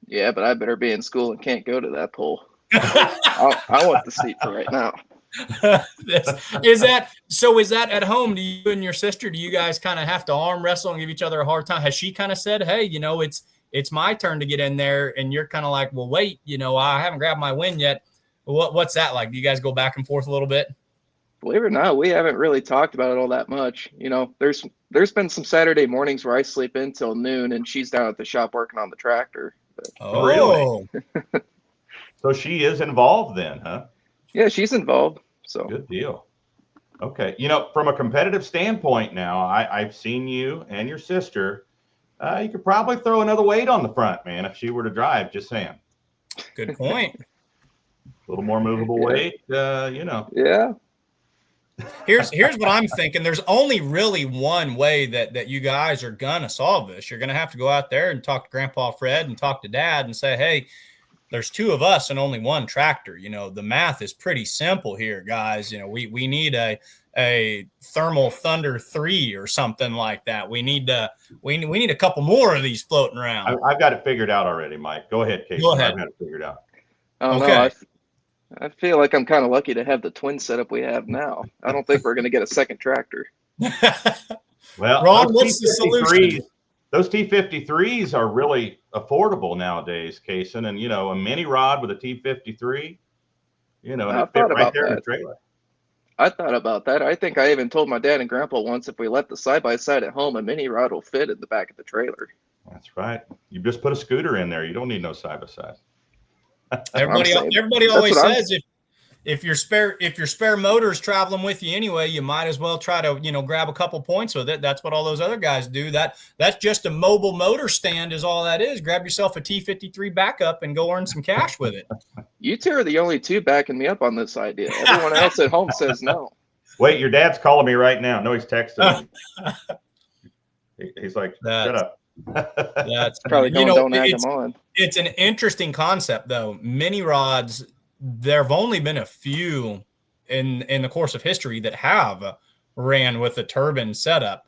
Yeah, but I better be in school and can't go to that pull. I want the seat for right now. Is that at home? Do you and your sister, do you guys kind of have to arm wrestle and give each other a hard time? Has she kind of said, hey, it's my turn to get in there, and you're kind of like, well, wait, I haven't grabbed my win yet. What's that like? Do you guys go back and forth a little bit? Believe it or not, we haven't really talked about it all that much. There's been some Saturday mornings where I sleep in till noon and she's down at the shop working on the tractor. But, really? So she is involved then, huh? Yeah, she's involved. So good deal. Okay. From a competitive standpoint now, I've seen you and your sister. You could probably throw another weight on the front, man, if she were to drive, just saying. Good point. A little more movable weight, Yeah. Here's what I'm thinking. There's only really one way that you guys are gonna solve this. You're gonna have to go out there and talk to Grandpa Fred and talk to Dad and say, hey, there's two of us and only one tractor. The math is pretty simple here, guys. We need a Thermal Thunder 3 or something like that. We need a couple more of these floating around. I've got it figured out already, Mike. Go ahead, Kase. Go ahead. I've got it figured out. Okay. I feel like I'm kind of lucky to have the twin setup we have now. I don't think we're going to get a second tractor. Well, Ron, what's the solution? Those T53s are really affordable nowadays, Kasen. And, a mini rod with a T53, and it fit right there in the trailer. I thought about that. I think I even told my dad and grandpa once, if we left the side-by-side at home, a mini rod will fit in the back of the trailer. That's right. You just put a scooter in there. You don't need no side-by-side. Everybody always says if your spare motor is traveling with you anyway, you might as well try to grab a couple points with it. That's what all those other guys do. That's just a mobile motor stand is all that is. Grab yourself a T53 backup and go earn some cash with it. You two are the only two backing me up on this idea. Everyone else at home says no. Wait, your dad's calling me right now. No, he's texting me. He's like, shut up. That's probably don't add them on. It's an interesting concept, though. Mini rods, there have only been a few in the course of history that have ran with a turbine setup.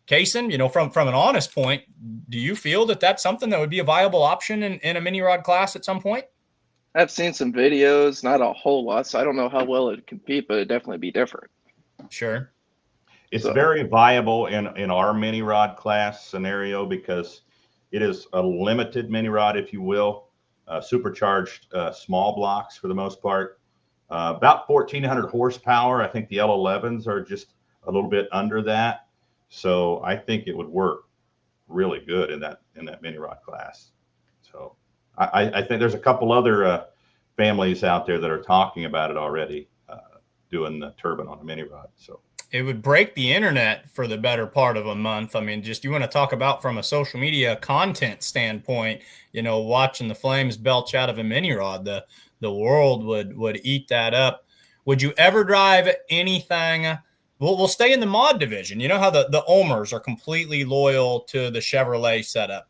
Kasen, from an honest point, do you feel that that's something that would be a viable option in a mini rod class at some point? I've seen some videos, not a whole lot, so I don't know how well it'd compete, but it'd definitely be different. Sure. It's very viable in our mini rod class scenario because it is a limited mini rod, if you will, supercharged small blocks for the most part, about 1,400 horsepower. I think the L11s are just a little bit under that. So I think it would work really good in that mini rod class. So I think there's a couple other families out there that are talking about it already, doing the turbine on a mini rod. So it would break the internet for the better part of a month. I mean, just you want to talk about from a social media content standpoint, watching the flames belch out of a mini rod, the world would eat that up. Would you ever drive anything? We'll stay in the mod division. You know how the Omers are completely loyal to the Chevrolet setup.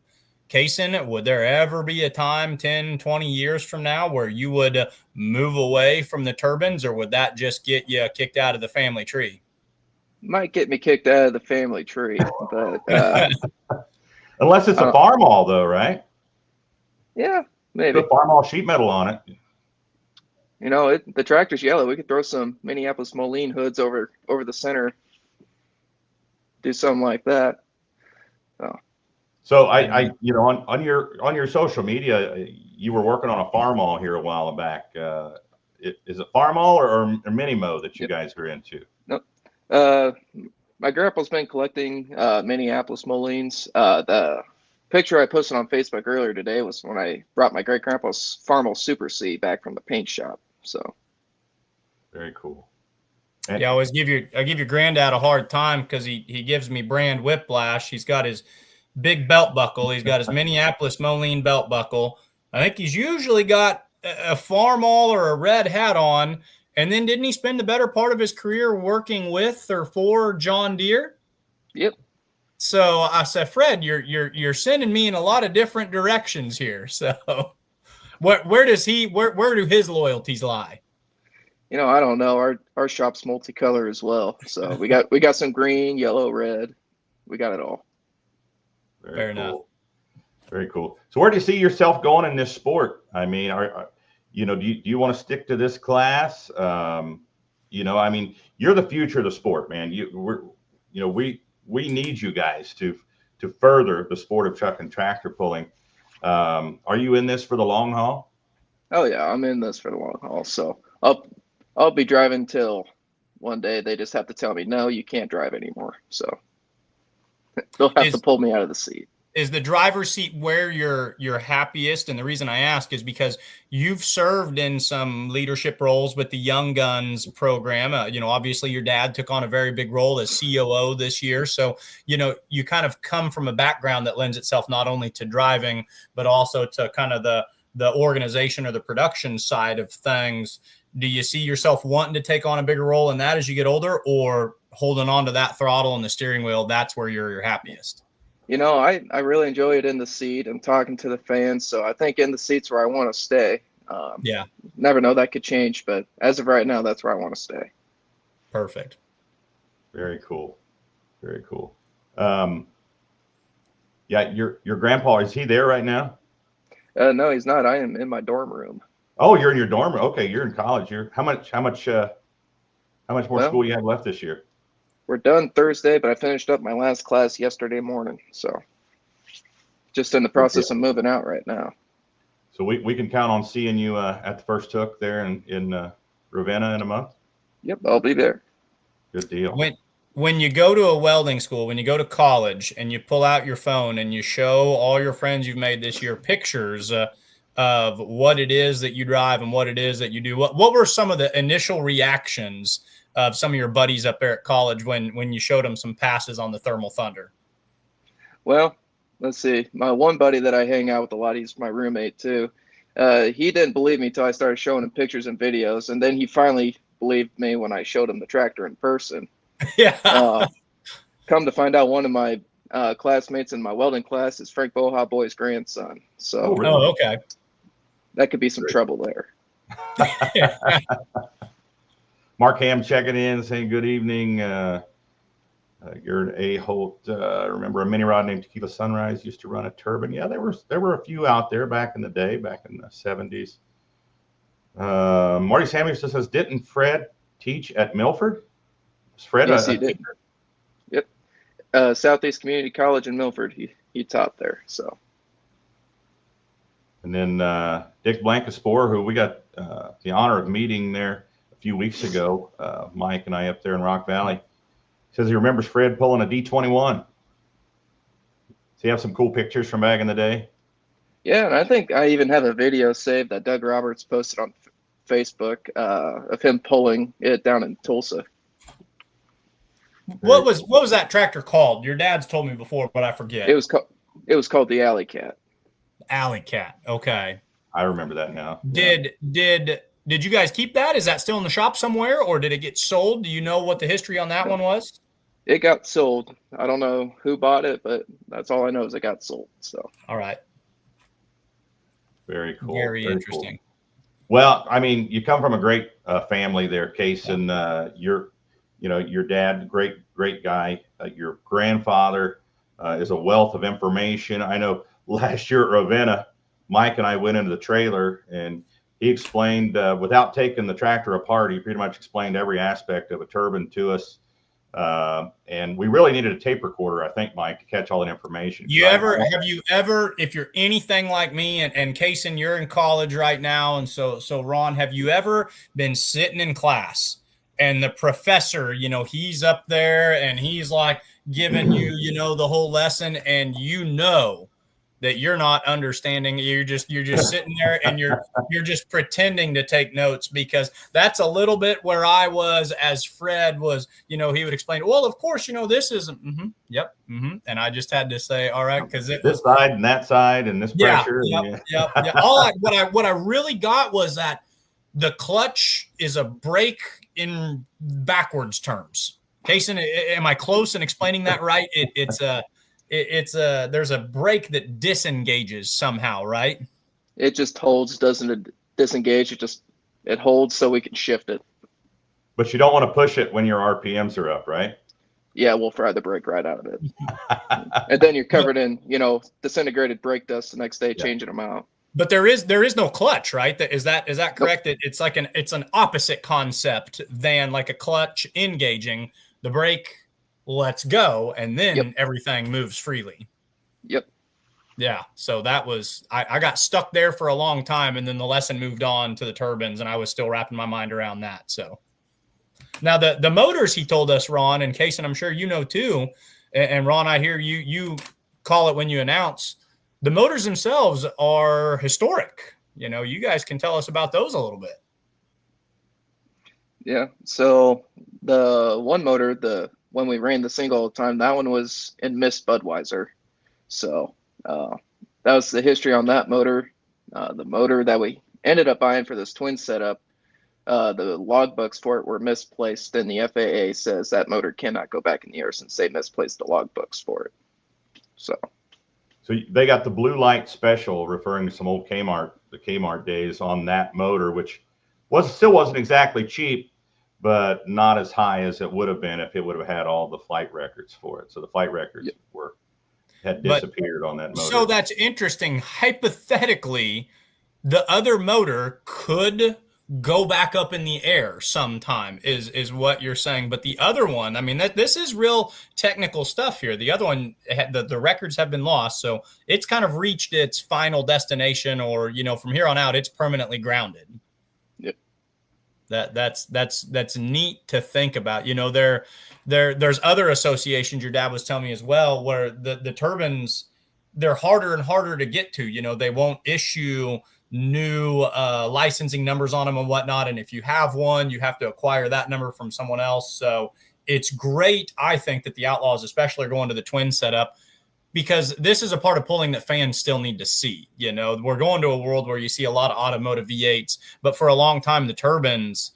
Kasen, would there ever be a time 10, 20 years from now where you would move away from the turbines, or would that just get you kicked out of the family tree? Might get me kicked out of the family tree, but unless it's a Farmall, though, right? Yeah, maybe. Put Farmall sheet metal on it. The tractor's yellow. We could throw some Minneapolis Moline hoods over the center. Do something like that. So I on your social media, you were working on a farm all here a while back. Is it farm all or mini mow that you guys are into? Nope. My grandpa's been collecting Minneapolis Molines. The picture I posted on Facebook earlier today was when I brought my great grandpa's Farmall Super C back from the paint shop. So very cool. I always give your granddad a hard time because he gives me brand whiplash. He's got his big belt buckle. He's got his Minneapolis Moline belt buckle. I think he's usually got a Farmall or a red hat on. And then didn't he spend the better part of his career working with or for John Deere? Yep. So I said, Fred, you're sending me in a lot of different directions here. So where do his loyalties lie? I don't know. Our shop's multicolor as well. So we got some green, yellow, red. We got it all. Fair enough. Very cool. So where do you see yourself going in this sport? I mean, do you want to stick to this class? I mean, you're the future of the sport, man. We need you guys to further the sport of truck and tractor pulling. Are you in this for the long haul? Oh yeah, I'm in this for the long haul. So I'll be driving till one day they just have to tell me, no, you can't drive anymore. So they'll have to pull me out of the seat. Is the driver's seat where you're happiest? And the reason I ask is because you've served in some leadership roles with the Young Guns program. Obviously your dad took on a very big role as COO this year. So, you kind of come from a background that lends itself not only to driving, but also to kind of the organization or the production side of things. Do you see yourself wanting to take on a bigger role in that as you get older, or holding on to that throttle and the steering wheel? That's where you're happiest. I really enjoy it in the seat and talking to the fans. So I think in the seat's where I want to stay. Never know, that could change, but as of right now, that's where I want to stay. Perfect. Very cool. Very cool. Your grandpa, is he there right now? No, he's not. I am in my dorm room. Oh, you're in your dorm room. Okay, you're in college. How much more school you have left this year? We're done Thursday, but I finished up my last class yesterday morning. So just in the process of moving out right now. So we can count on seeing you at the first hook there in Ravenna in a month? Yep, I'll be there. Good deal. When you go to a welding school, when you go to college and you pull out your phone and you show all your friends you've made this year pictures of what it is that you drive and what it is that you do, what were some of the initial reactions of some of your buddies up there at college when you showed them some passes on the Thermal Thunder? Well, let's see. My one buddy that I hang out with a lot, he's my roommate too. He didn't believe me till I started showing him pictures and videos, and then he finally believed me when I showed him the tractor in person. Yeah. Come to find out, one of my classmates in my welding class is Frank Bohaboy's grandson. So, okay. That could be some trouble there. Mark Ham checking in, saying good evening. You're an A-Holt. Remember a mini rod named Tequila Sunrise used to run a turbine? Yeah, there were a few out there back in the day, back in the 70s. Marty Samuels says, didn't Fred teach at Milford? Was Fred? Yes, he did. Yep. Southeast Community College in Milford. He taught there. So. And then Dick Blancaspor, who we got the honor of meeting there a few weeks ago, Mike and I up there in Rock Valley, says he remembers Fred pulling a D21. Does he have some cool pictures from back in the day? Yeah, and I think I even have a video saved that Doug Roberts posted on Facebook of him pulling it down in Tulsa. What was that tractor called? Your dad's told me before, but I forget. It was called the Alley Cat. Alley Cat. Okay. I remember that now. Did you guys keep that? Is that still in the shop somewhere, or did it get sold? Do you know what the history on that one was? It got sold. I don't know who bought it, but that's all I know is it got sold. So. All right. Very cool. Very interesting. Cool. Well, I mean, you come from a great family there, Kasen. Your dad, great guy. Your grandfather is a wealth of information. I know last year at Ravenna, Mike and I went into the trailer and he explained, without taking the tractor apart, he pretty much explained every aspect of a turbine to us. And we really needed a tape recorder, I think, Mike, to catch all that information. Have you ever, if you're anything like me, and Kasen, you're in college right now, and so Ron, have you ever been sitting in class and the professor, he's up there and he's like giving you, the whole lesson, and that you're not understanding. You're just sitting there and you're just pretending to take notes, because that's a little bit where I was as Fred was, he would explain, well, of course, this is, yep. And I just had to say, all right. Cause it this side and that side and this pressure. Yep. What I really got was that the clutch is a brake in backwards terms. Kasen, am I close in explaining that right? There's a brake that disengages somehow, right? It just holds, doesn't disengage. It holds so we can shift it. But you don't want to push it when your RPMs are up, right? Yeah, we'll fry the brake right out of it. And then you're covered in, disintegrated brake dust the next day, changing them out. But there is no clutch, right? Is that correct? Nope. It's an opposite concept than like a clutch engaging. The brake lets go, and then everything moves freely. Yep. Yeah. So that was, I got stuck there for a long time, and then the lesson moved on to the turbines, and I was still wrapping my mind around that. So now the motors, he told us, Ron, and Kasen, I'm sure too, and Ron, I hear you call it when you announce, the motors themselves are historic. You guys can tell us about those a little bit. Yeah. So the one motor, when we ran the single all the time, that one was in Miss Budweiser. So that was the history on that motor. The motor that we ended up buying for this twin setup, the logbooks for it were misplaced, and the FAA says that motor cannot go back in the air since they misplaced the logbooks for it. So they got the blue light special, referring to some old the Kmart days on that motor, which still wasn't exactly cheap, but not as high as it would have been if it would have had all the flight records for it. So the flight records had disappeared on that motor. So that's interesting. Hypothetically, the other motor could go back up in the air sometime, is what you're saying. But the other one, I mean, this is real technical stuff here. The other one, the records have been lost, so it's kind of reached its final destination, or from here on out, it's permanently grounded. Yep. That's neat to think about. There's other associations your dad was telling me as well, where the turbines, they're harder and harder to get to. They won't issue new licensing numbers on them and whatnot, and if you have one, you have to acquire that number from someone else. So it's great, I think, that the Outlaws especially are going to the twin setup, because this is a part of pulling that fans still need to see. We're going to a world where you see a lot of automotive V8s, but for a long time the turbines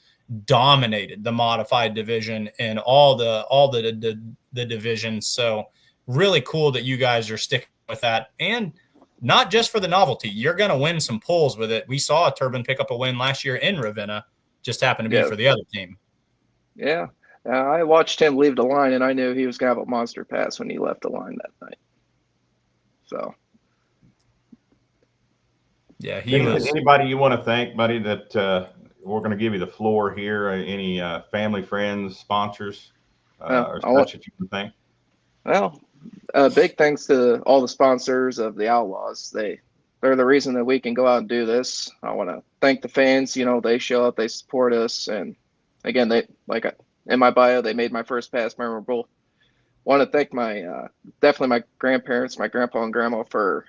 dominated the modified division and all the divisions. So really cool that you guys are sticking with that, and not just for the novelty. You're going to win some pulls with it. We saw a turbine pick up a win last year in Ravenna, just happened to be for the other team. Yeah. I watched him leave the line, and I knew he was going to have a monster pass when he left the line that night. So, yeah, anybody you want to thank, buddy, that we're going to give you the floor here. Any family, friends, sponsors, or such that you can thank? Well, big thanks to all the sponsors of the Outlaws. They're the reason that we can go out and do this. I want to thank the fans. They show up, they support us, and again, in my bio, they made my first pass memorable. Want to thank definitely my grandparents, my grandpa and grandma, for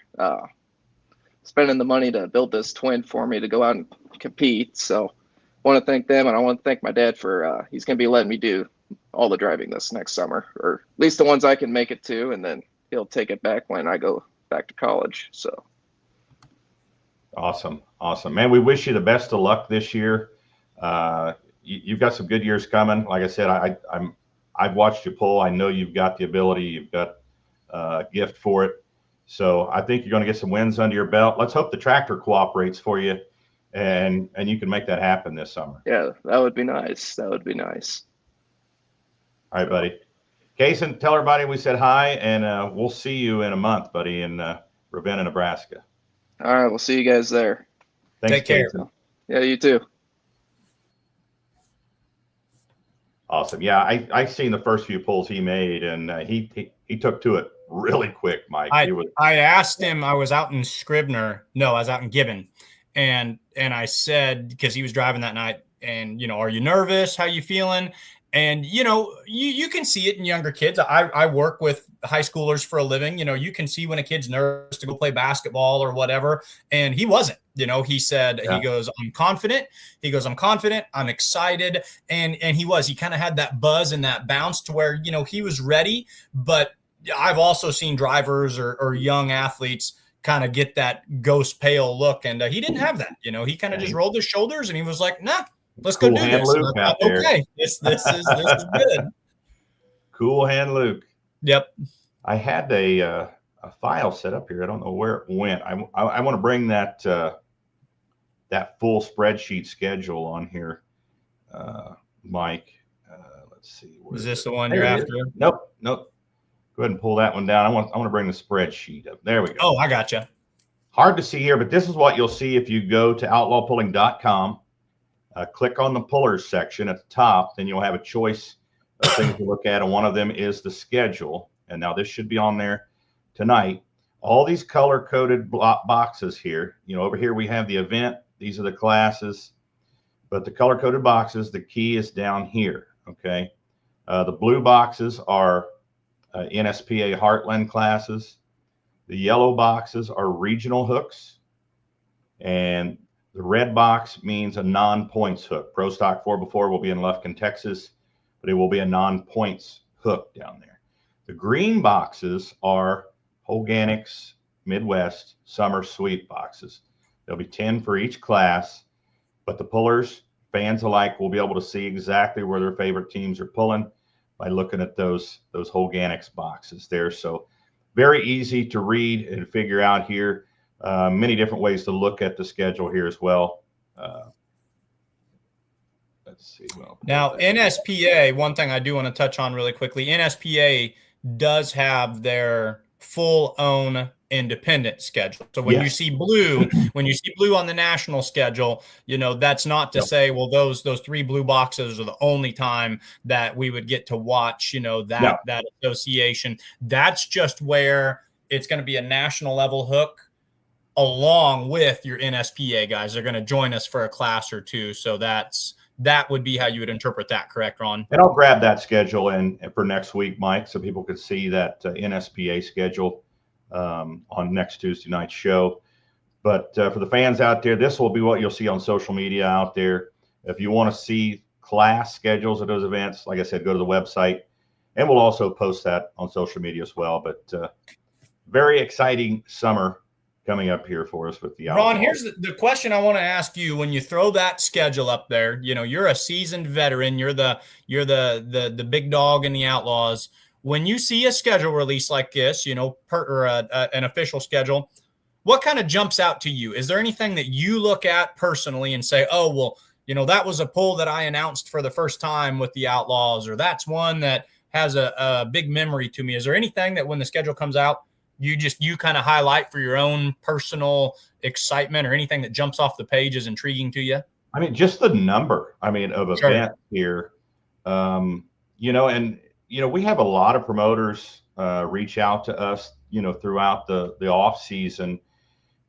spending the money to build this twin for me to go out and compete. So want to thank them, and I want to thank my dad for he's going to be letting me do all the driving this next summer, or at least the ones I can make it to, and then he'll take it back when I go back to college. So awesome, man. We wish you the best of luck this year. You've got some good years coming. Like I said, I've watched you pull. I know you've got the ability. You've got a gift for it. So I think you're going to get some wins under your belt. Let's hope the tractor cooperates for you, and you can make that happen this summer. Yeah, that would be nice. All right, buddy. Kasen, tell everybody we said hi, and we'll see you in a month, buddy, in Ravenna, Nebraska. All right, we'll see you guys there. Thanks, Take care. Kasen. Yeah, you too. Awesome. Yeah, I seen the first few pulls he made, and he took to it really quick, Mike. I asked him. I was out in Scribner. No, I was out in Gibbon, and I said, because he was driving that night, and are you nervous? How you feeling? And you can see it in younger kids. I work with high schoolers for a living. You can see when a kid's nervous to go play basketball or whatever. And he wasn't. He said, He goes, I'm confident. He goes, I'm confident. I'm excited. And he was. He kind of had that buzz and that bounce to where he was ready. But I've also seen drivers or young athletes kind of get that ghost pale look, and he didn't have that. He kind of just rolled his shoulders and he was like, nah. Let's cool go do hand this. Luke out there. Okay, this is good. Cool hand Luke. Yep. I had a file set up here. I don't know where it went. I want to bring that that full spreadsheet schedule on here, Mike. Let's see. Is this the one you're after? Nope. Go ahead and pull that one down. I want to bring the spreadsheet up. There we go. Oh, I gotcha. Hard to see here, but this is what you'll see if you go to outlawpulling.com. Click on the pullers section at the top, then you'll have a choice of things to look at, and one of them is the schedule. And now this should be on there tonight. All these color-coded boxes here, over here we have the event. These are the classes, but the color-coded boxes, the key is down here, okay? The blue boxes are NSPA Heartland classes. The yellow boxes are regional hooks, and the red box means a non-points hook. Pro Stock 4x4 will be in Lufkin, Texas, but it will be a non-points hook down there. The green boxes are Holganix Midwest Summer Sweep boxes. There'll be 10 for each class, but the pullers, fans alike, will be able to see exactly where their favorite teams are pulling by looking at those Holganix boxes there. So very easy to read and figure out here. Many different ways to look at the schedule here as well. Let's see. Now, NSPA, one thing I do want to touch on really quickly, NSPA does have their full own independent schedule. So when you see blue, on the national schedule, that's not to say, well, those three blue boxes are the only time that we would get to watch, that association. That's just where it's going to be a national level hook along with your NSPA guys. They're going to join us for a class or two. So that would be how you would interpret that, correct, Ron? And I'll grab that schedule and for next week, Mike, so people could see that NSPA schedule on next Tuesday night's show. But for the fans out there, this will be what you'll see on social media out there. If you want to see class schedules of those events, like I said, go to the website, and we'll also post that on social media as well. But very exciting summer coming up here for us with the Outlaw. Ron, here's the question I want to ask you. When you throw that schedule up there, you're a seasoned veteran. You're the big dog in the Outlaws. When you see a schedule release like this, an official schedule, what kind of jumps out to you? Is there anything that you look at personally and say, oh, well, that was a pull that I announced for the first time with the Outlaws, or that's one that has a big memory to me? Is there anything that when the schedule comes out, you kind of highlight for your own personal excitement, or anything that jumps off the page is intriguing to you? I mean, just the number, of events here, and, we have a lot of promoters reach out to us, throughout the off season,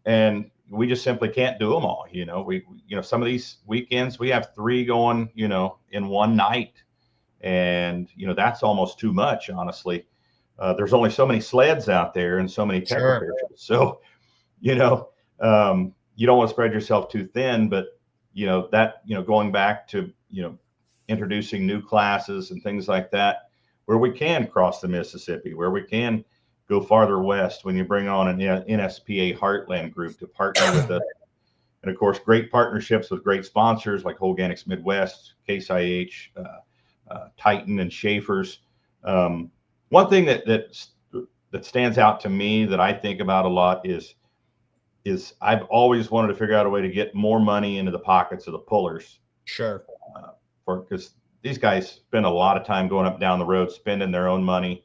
and we just simply can't do them all. We some of these weekends we have 3 going, in one night, and, that's almost too much, honestly. There's only so many sleds out there and so many tech officials. So, you don't want to spread yourself too thin, but, going back to, introducing new classes and things like that, where we can cross the Mississippi, where we can go farther west, when you bring on an NSPA Heartland group to partner with us. And of course, great partnerships with great sponsors like Holganix Midwest, Kase Petsch, Titan, and Schaefer's. One thing that stands out to me that I think about a lot is I've always wanted to figure out a way to get more money into the pockets of the pullers. Sure. Because these guys spend a lot of time going up and down the road, spending their own money,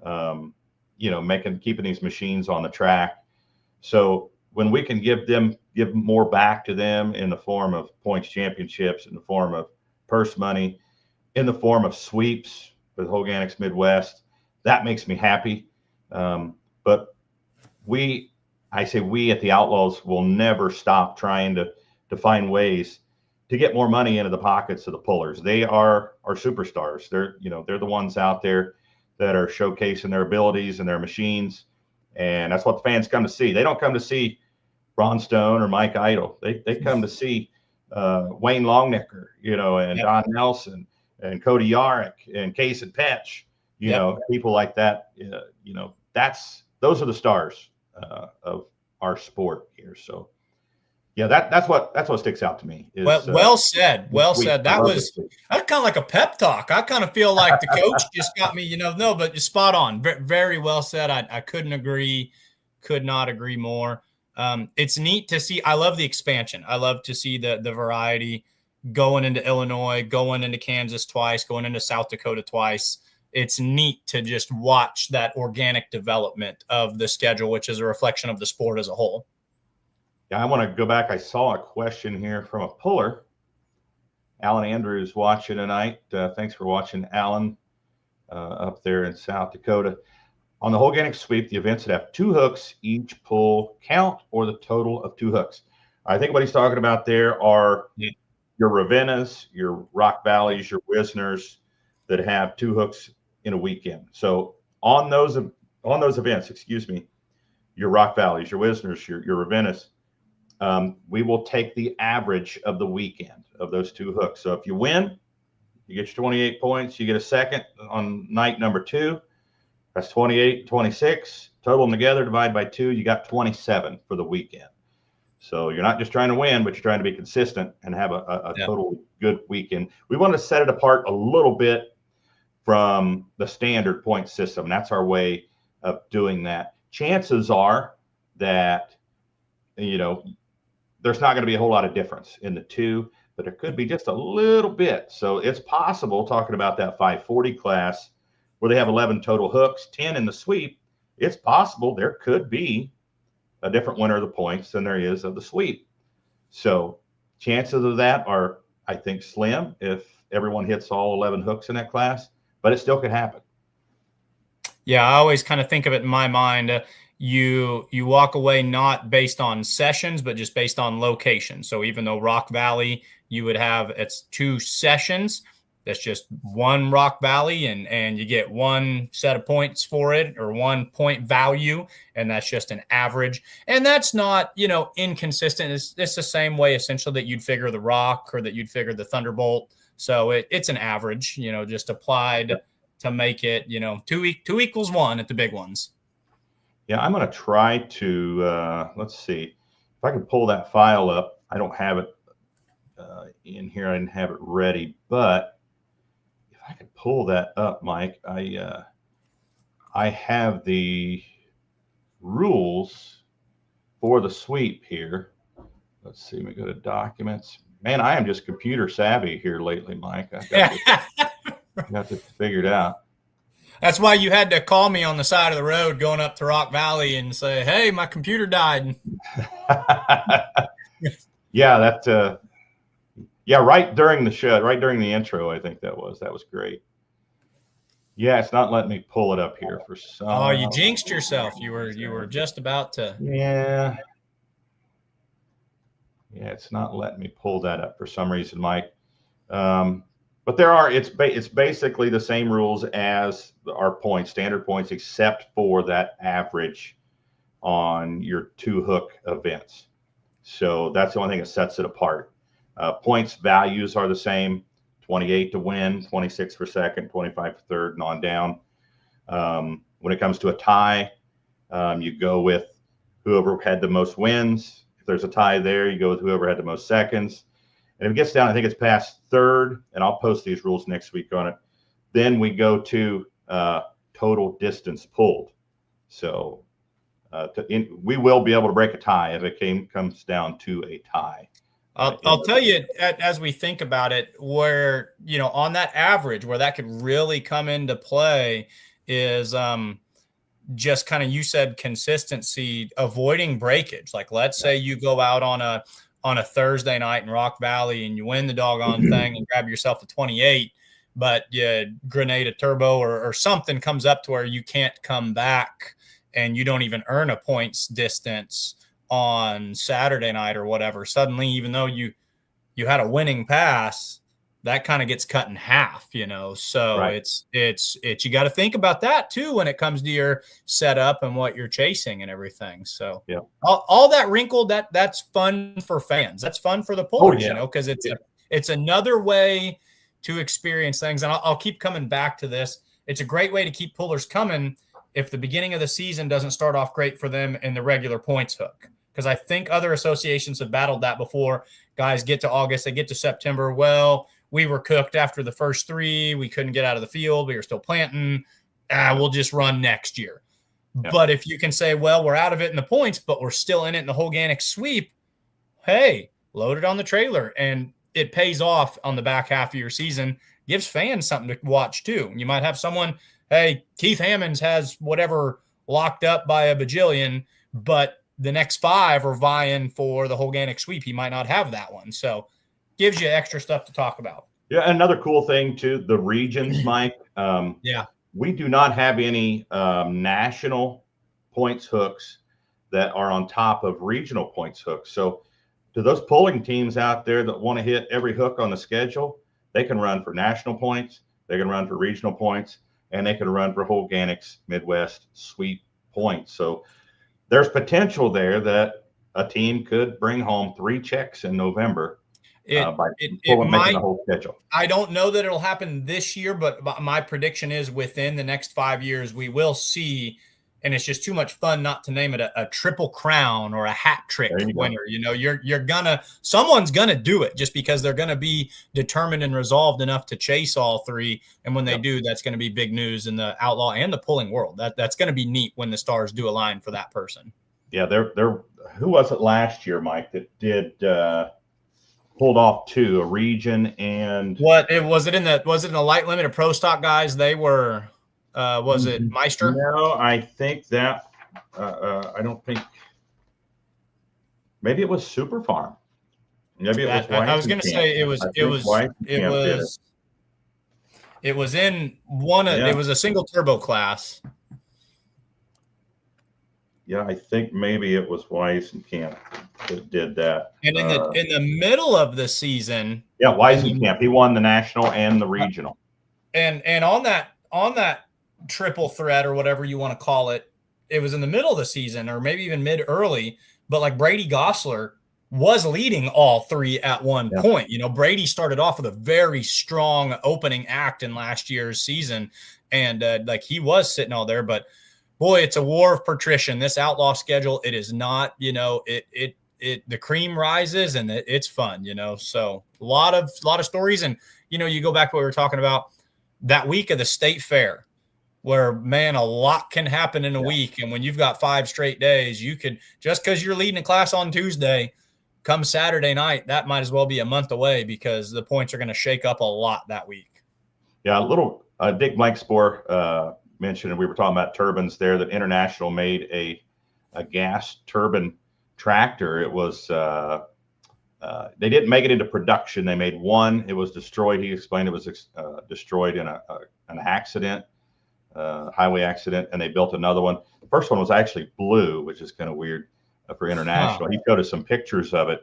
keeping these machines on the track. So when we can give give more back to them in the form of points championships, in the form of purse money, in the form of sweeps with Holganix Midwest. That makes me happy. But I say we at the Outlaws will never stop trying to find ways to get more money into the pockets of the pullers. They are our superstars. They're the ones out there that are showcasing their abilities and their machines. And that's what the fans come to see. They don't come to see Ron Stone or Mike Idle. They come to see Wayne Longnecker, and Don Nelson and Cody Yarrick and Kasen Petsch, people like that. Those are the stars of our sport here. So yeah, that's what sticks out to me. Well said. Well said. That's kind of like a pep talk. I kind of feel like the coach just got me, no, but you're spot on. Very well said. I could not agree more. It's neat to see. I love the expansion. I love to see the variety going into Illinois, going into Kansas twice, going into South Dakota twice. It's neat to just watch that organic development of the schedule, which is a reflection of the sport as a whole. Yeah, I want to go back. I saw a question here from a puller. Alan Andrews watching tonight. Thanks for watching, Alan, up there in South Dakota. On the Holganix sweep, the events that have 2 hooks each pull count, or the total of 2 hooks. I think what he's talking about there are your Ravennas, your Rock Valleys, your Wisners that have 2 hooks in a weekend. So on those events, your Rock Valleys, your Wisners, your Ravennas, we will take the average of the weekend of those 2 hooks. So if you win, you get your 28 points. You get a second on night number 2. That's 28, 26. Total them together, divide by 2. You got 27 for the weekend. So you're not just trying to win, but you're trying to be consistent and have a total good weekend. We want to set it apart a little bit from the standard point system. That's our way of doing that. Chances are that, there's not going to be a whole lot of difference in the 2, but there could be just a little bit. So it's possible, talking about that 540 class where they have 11 total hooks, 10 in the sweep, it's possible there could be a different winner of the points than there is of the sweep. So chances of that are, I think, slim if everyone hits all 11 hooks in that class, but it still could happen. Yeah, I always kind of think of it in my mind. You walk away not based on sessions, but just based on location. So even though Rock Valley, you would have, it's 2 sessions, that's just 1 Rock Valley, and you get 1 set of points for it, or 1 point value, and that's just an average. And that's not, inconsistent. It's the same way essentially that you'd figure the Rock or that you'd figure the Thunderbolt. So it's an average, just applied to make it, 2 equals 1 at the big ones. Yeah, I'm going to try to, let's see, if I can pull that file up. I don't have it in here. I didn't have it ready, but if I could pull that up, Mike, I have the rules for the sweep here. Let's see, let me go to documents. Man, I am just computer savvy here lately, Mike. I've got to figure it out. That's why you had to call me on the side of the road going up to Rock Valley and say, "Hey, my computer died." Yeah, right during the show, right during the intro, I think that was great. Yeah, it's not letting me pull it up here for some. Oh, you jinxed yourself. You were just about to. Yeah, it's not letting me pull that up for some reason, Mike. But it's basically the same rules as our points, standard points, except for that average on your 2 hook events. So that's the only thing that sets it apart. Points values are the same: 28 to win, 26 for second, 25 for third, and on down. When it comes to a tie, you go with whoever had the most wins. If there's a tie there, you go with whoever had the most seconds. And if it gets down, I think it's past third, and I'll post these rules next week on it. Then we go to total distance pulled. So we will be able to break a tie if it comes down to a tie. I'll tell you, as we think about it, where, on that average, where that could really come into play is just kind of, you said consistency, avoiding breakage. Like, let's say you go out on a Thursday night in Rock Valley and you win the doggone thing and grab yourself a 28, but you grenade a turbo or something comes up to where you can't come back and you don't even earn a points distance on Saturday night or whatever. Suddenly, even though you had a winning pass, that kind of gets cut in half, So Right. it's you got to think about that too when it comes to your setup and what you're chasing and everything. So yeah, all that wrinkled, that's fun for fans. That's fun for the pullers, because it's another way to experience things. And I'll keep coming back to this. It's a great way to keep pullers coming if the beginning of the season doesn't start off great for them in the regular points hook. Because I think other associations have battled that before. Guys get to August, they get to September. Well, we were cooked after the first 3. We couldn't get out of the field. We were still planting. We'll just run next year. Yeah. But if you can say, well, we're out of it in the points, but we're still in it in the Holganix sweep, hey, load it on the trailer. And it pays off on the back half of your season, gives fans something to watch too. You might have someone, hey, Keith Hammonds has whatever locked up by a bajillion, but the next 5 are vying for the Holganix sweep. He might not have that one. So gives you extra stuff to talk about. Yeah. Another cool thing too, the regions, Mike. We do not have any national points hooks that are on top of regional points hooks. So to those pulling teams out there that want to hit every hook on the schedule, they can run for national points, they can run for regional points, and they can run for Holganix Midwest sweep points. So there's potential there that a team could bring home 3 checks in November by making the whole schedule. I don't know that it'll happen this year, but my prediction is within the next 5 years, we will see, and it's just too much fun not to name it a triple crown or a hat trick winner. Someone's gonna do it just because they're gonna be determined and resolved enough to chase all 3. And when they do, that's gonna be big news in the outlaw and the pulling world. That's gonna be neat when the stars do align for that person. Yeah, there. Who was it last year, Mike, that did pulled off 2, a region and was it in the light limited pro stock guys? They were. Was it Meister? No, I think that I don't think. Maybe it was Super Farm. Maybe it was. I was going to say it was in one. It was a single turbo class. Yeah, I think maybe it was Weisenkamp that did that. And in the middle of the season, Weisenkamp, he won the national and the regional. And on that triple threat or whatever you want to call it, it was in the middle of the season or maybe even mid-early, but like Brady Gosler was leading all 3 at one point. Brady started off with a very strong opening act in last year's season, and he was sitting all there, but boy, it's a war of patrition. This outlaw schedule, it is not, the cream rises and it's fun, so a lot of stories. And, you go back to what we were talking about that week of the state fair where, man, a lot can happen in a week. And when you've got 5 straight days, you could, just because you're leading a class on Tuesday, come Saturday night, that might as well be a month away because the points are going to shake up a lot that week. Yeah. A little Dick Mike Spore mentioned, and we were talking about turbines there, that International made a gas turbine tractor. It was they didn't make it into production. They made one. It was destroyed. He explained it was destroyed in an accident, highway accident, and they built another one. The first one was actually blue, which is kind of weird for International. He showed us some pictures of it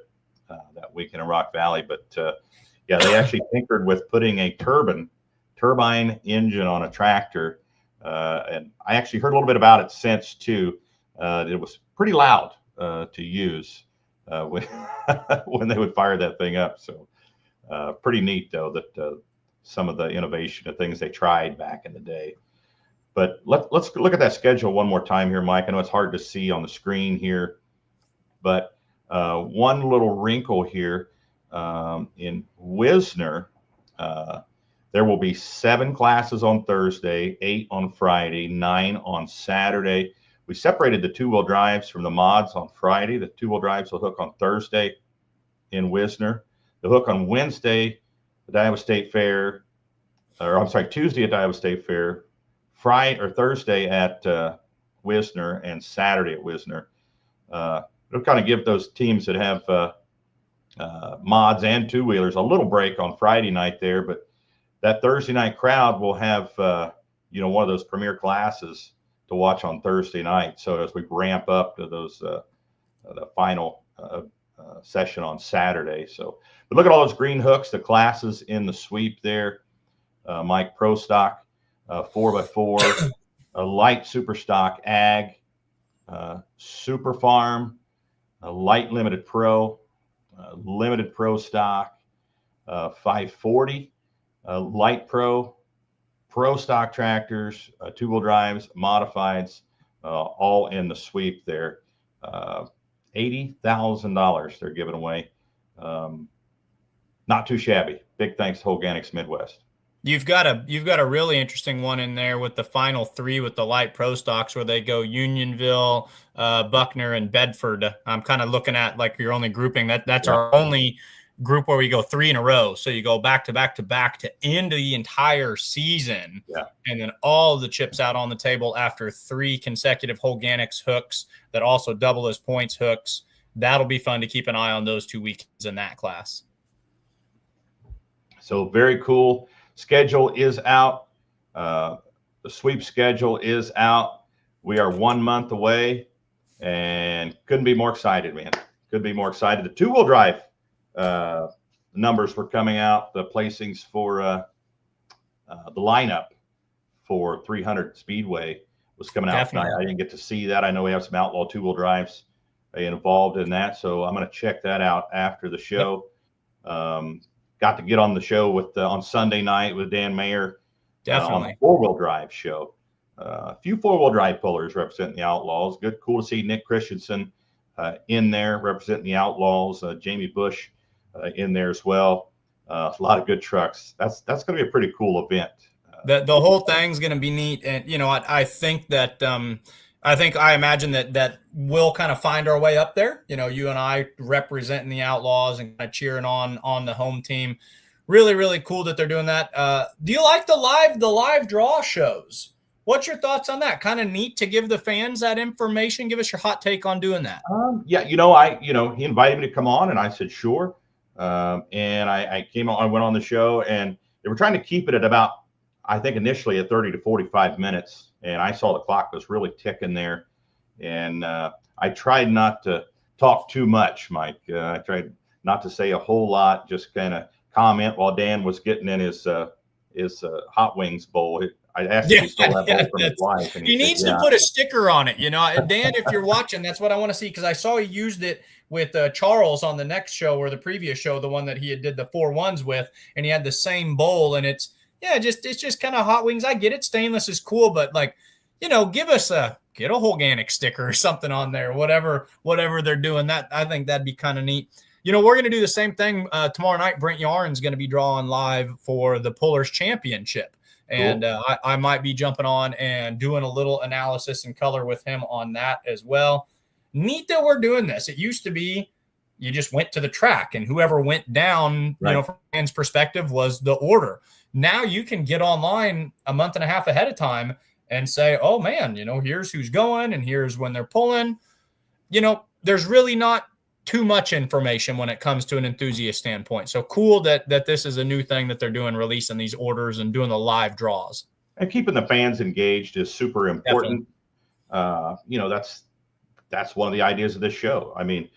that weekend in Rock Valley. But they actually tinkered with putting a turbine engine on a tractor. And I actually heard a little bit about it since too. It was pretty loud to use when they would fire that thing up. So pretty neat though that some of the innovation of things they tried back in the day. But let's look at that schedule one more time here, Mike. I know it's hard to see on the screen here, but one little wrinkle here in Wisner. There will be 7 classes on Thursday, 8 on Friday, 9 on Saturday. We separated the 2-wheel drives from the mods on Friday. The 2-wheel drives will hook on Thursday in Wisner. The hook on Wednesday at Iowa State Fair, Tuesday at Iowa State Fair, Thursday at Wisner and Saturday at Wisner. It'll kind of give those teams that have mods and two-wheelers a little break on Friday night there, but that Thursday night crowd will have one of those premier classes to watch on Thursday night. So as we ramp up to those the final session on Saturday. So, but look at all those green hooks, the classes in the sweep there. Mike, Pro Stock, 4x4, a light Super Stock Ag, Super Farm, a light Limited Pro, Limited Pro Stock, 540, Light Pro, Pro Stock tractors, two-wheel drives, modifieds, all in the sweep there. $80,000 they're giving away. Not too shabby. Big thanks to Holganix Midwest. You've got a really interesting one in there with the final three with the light pro stocks where they go Unionville, Buckner, and Bedford. I'm kind of looking at like your only grouping. That's our only group where we go three in a row. So you go back to back to back to end the entire season. Yeah. And then all the chips out on the table after three consecutive Holganix hooks that also double as points hooks. That'll be fun to keep an eye on those 2 weekends in that class. So very cool. Schedule is out. The sweep schedule is out. We are 1 month away and couldn't be more excited, man. Couldn't be more excited. The two-wheel drive numbers were coming out, the placings for the lineup for 300 Speedway was coming out tonight. I didn't get to see that. I know we have some Outlaw two-wheel drives involved in that, so I'm going to check that out after the show. Got to get on the show with on Sunday night with Dan Mayer on the four-wheel drive show. A few four-wheel drive pullers representing the Outlaws. Cool to see Nick Christensen in there representing the Outlaws. Jamie Bush in there as well. A lot of good trucks. That's going to be a pretty cool event. The whole thing's going to be neat, and I think that I imagine that we'll kind of find our way up there. You and I representing the Outlaws and kind of cheering on the home team. Really, really cool that they're doing that. Do you like the live draw shows? What's your thoughts on that? Kind of neat to give the fans that information. Give us your hot take on doing that. Yeah, he invited me to come on, and I said sure. And I came on. I went on the show, and they were trying to keep it at about, I think initially at 30 to 45 minutes. And I saw the clock was really ticking there. And I tried not to talk too much, Mike. I tried not to say a whole lot, just kind of comment while Dan was getting in his hot wings bowl. I asked him if he stole that bowl from his wife. And he needs to put a sticker on it. Dan, if you're watching, that's what I want to see, because I saw he used it with Charles on the next show or the previous show, the one that he did the 4-1s with, and he had the same bowl, and it's just kind of hot wings. I get it. Stainless is cool, but get a Holganix sticker or something on there, whatever they're doing. That I think that'd be kind of neat. We're going to do the same thing tomorrow night. Brent Yarn's going to be drawing live for the Pullers Championship. And cool. I might be jumping on and doing a little analysis and color with him on that as well. Neat that we're doing this. It used to be you just went to the track and whoever went down, right, from a fan's perspective was the order. Now you can get online a month and a half ahead of time and say, oh man, here's who's going and here's when they're pulling. There's really not too much information when it comes to an enthusiast standpoint. So cool that this is a new thing that they're doing, releasing these orders and doing the live draws. And keeping the fans engaged is super important. That's one of the ideas of this show. I mean,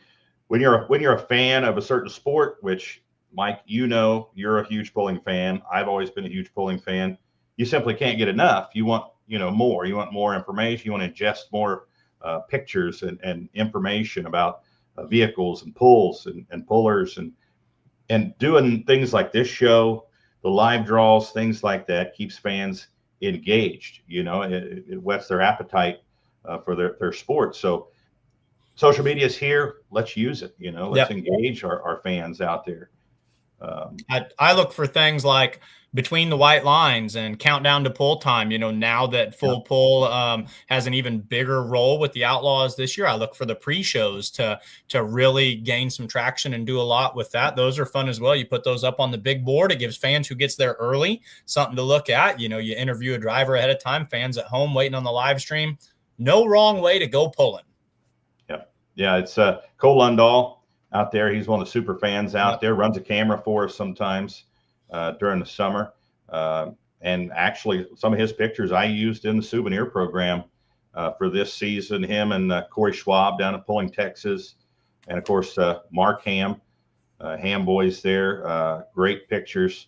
when you're a fan of a certain sport, which Mike, you're a huge pulling fan. I've always been a huge pulling fan. You simply can't get enough. You want, more. You want more information. You want to ingest more pictures and information about vehicles and pulls and pullers and doing things like this show, the live draws, things like that keeps fans engaged. It whets their appetite for their sport. So social media is here. Let's use it. Let's engage our fans out there. I look for things like between the white lines and countdown to pull time. Now that full pull has an even bigger role with the Outlaws this year, I look for the pre-shows to really gain some traction and do a lot with that. Those are fun as well. You put those up on the big board. It gives fans who gets there early something to look at. You interview a driver ahead of time, fans at home waiting on the live stream. no wrong way to go pulling. Yeah, it's Cole Lundahl out there. He's one of the super fans out there, runs a camera for us sometimes during the summer. And actually, some of his pictures I used in the souvenir program for this season. Him and Corey Schwab down at Pulling, Texas. And, of course, Mark Ham boys there. Great pictures.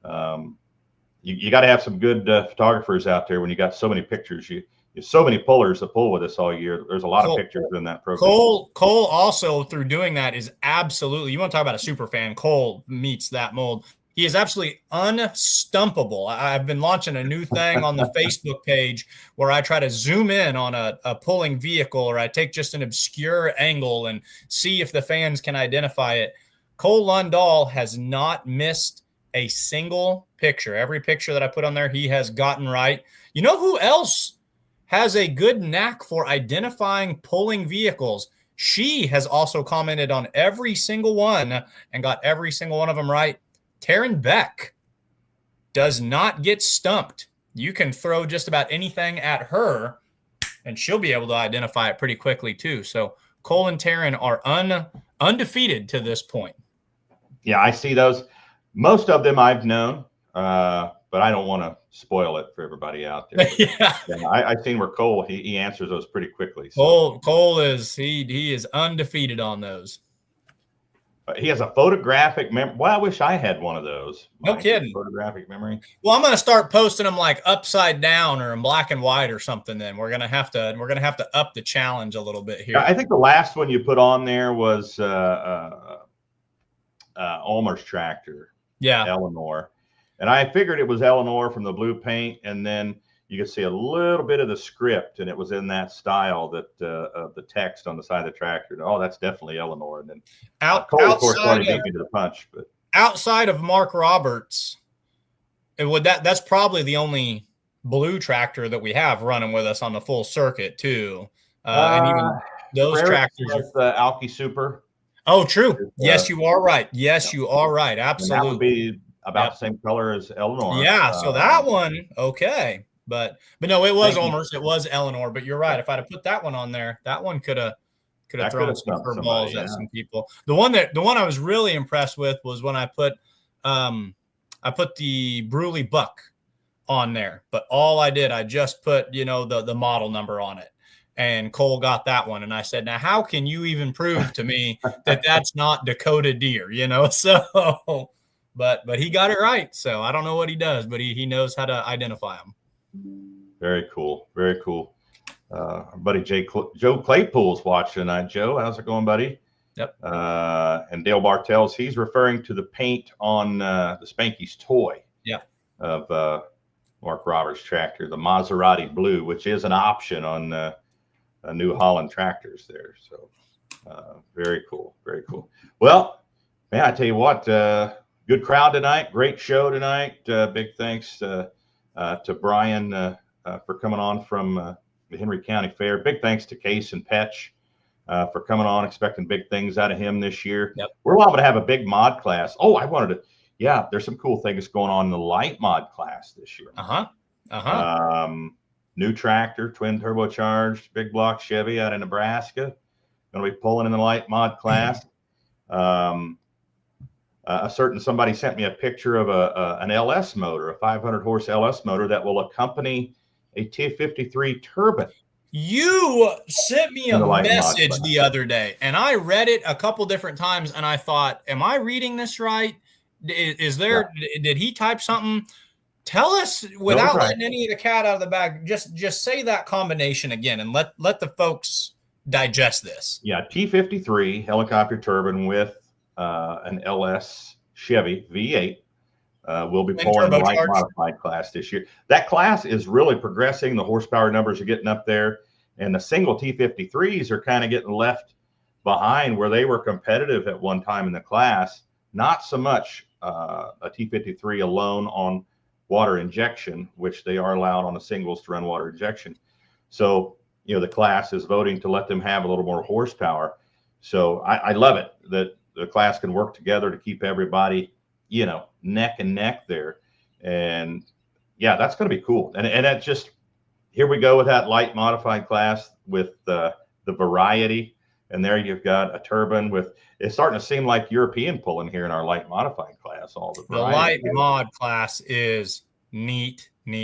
You got to have some good photographers out there when you got so many pictures. There's so many pullers that pull with us all year. There's a lot of pictures in that program. Cole also, through doing that, is absolutely, you want to talk about a super fan, Cole meets that mold. He is absolutely unstumpable. I've been launching a new thing on the Facebook page where I try to zoom in on a pulling vehicle, or I take just an obscure angle and see if the fans can identify it. Cole Lundahl has not missed a single picture. Every picture that I put on there, he has gotten right. You know who else has a good knack for identifying pulling vehicles? She has also commented on every single one and got every single one of them right. Taryn Beck does not get stumped. You can throw just about anything at her, and she'll be able to identify it pretty quickly too. So Cole and Taryn are undefeated to this point. Yeah, I see those. Most of them I've known, but I don't want to spoil it for everybody out there. Yeah. I've seen where Cole, he answers those pretty quickly. So. Cole is he is undefeated on those. He has a photographic memory. Well, I wish I had one of those. No kidding. Photographic memory. Well, I'm going to start posting them like upside down or in black and white or something. Then we're going to have to up the challenge a little bit here. I think the last one you put on there was Ulmer's tractor. Yeah, Eleanor. And I figured it was Eleanor from the blue paint, and then you could see a little bit of the script, and it was in that style that of the text on the side of the tractor. Oh, that's definitely Eleanor. And then Cole, of course, wanted to beat me to the punch. But outside of Mark Roberts, that's probably the only blue tractor that we have running with us on the full circuit too. And even those tractors are the Alki Super. Oh, true. Yes, you are right. Yes, you are right. Absolutely. And that would be about the same color as Eleanor. Yeah. So that one, okay. But no, it was Ulmer's. It was Eleanor. But you're right. If I'd have put that one on there, that one could have thrown some curveballs at some people. The one I was really impressed with was when I put the Bruley Buck on there. But all I just put the model number on it. And Cole got that one. And I said, now, how can you even prove to me that that's not Dakota deer, So, but he got it right. So I don't know what he does, but he knows how to identify them. Very cool. Very cool. Our buddy Joe Claypool's watching tonight. Joe, how's it going, buddy? Yep. And Dale Bartels, he's referring to the paint on the Spanky's toy. Yeah. Of Mark Roberts' tractor, the Maserati Blue, which is an option on New Holland tractors there. So very cool. Very cool. Well, man, I tell you what, good crowd tonight. Great show tonight. Big thanks to Brian for coming on from the Henry County Fair. Big thanks to Kasen Petsch for coming on. Expecting big things out of him this year. Yep. We're liable to have a big mod class. Oh, there's some cool things going on in the light mod class this year. New tractor, twin turbocharged, big block Chevy out of Nebraska. Going to be pulling in the light mod class. Somebody sent me a picture of an LS motor, a 500 horse LS motor that will accompany a T53 turbine. You sent me a message the other day, and I read it a couple different times, and I thought, am I reading this right? Did he type something? Tell us, without letting any of the cat out of the bag, just say that combination again and let the folks digest this. Yeah, T53 helicopter turbine with an LS Chevy V8 will be pulling the light modified class this year. That class is really progressing. The horsepower numbers are getting up there, and the single T53s are kind of getting left behind where they were competitive at one time in the class. Not so much a T53 alone on water injection, which they are allowed on the singles to run water injection. So, the class is voting to let them have a little more horsepower. So I love it that the class can work together to keep everybody, neck and neck there. And yeah, that's going to be cool. And that just, here we go with that light modified class with the variety. And there you've got a turbine with, it's starting to seem like European pulling here in our light modified class. All the light mod class is neat. Tell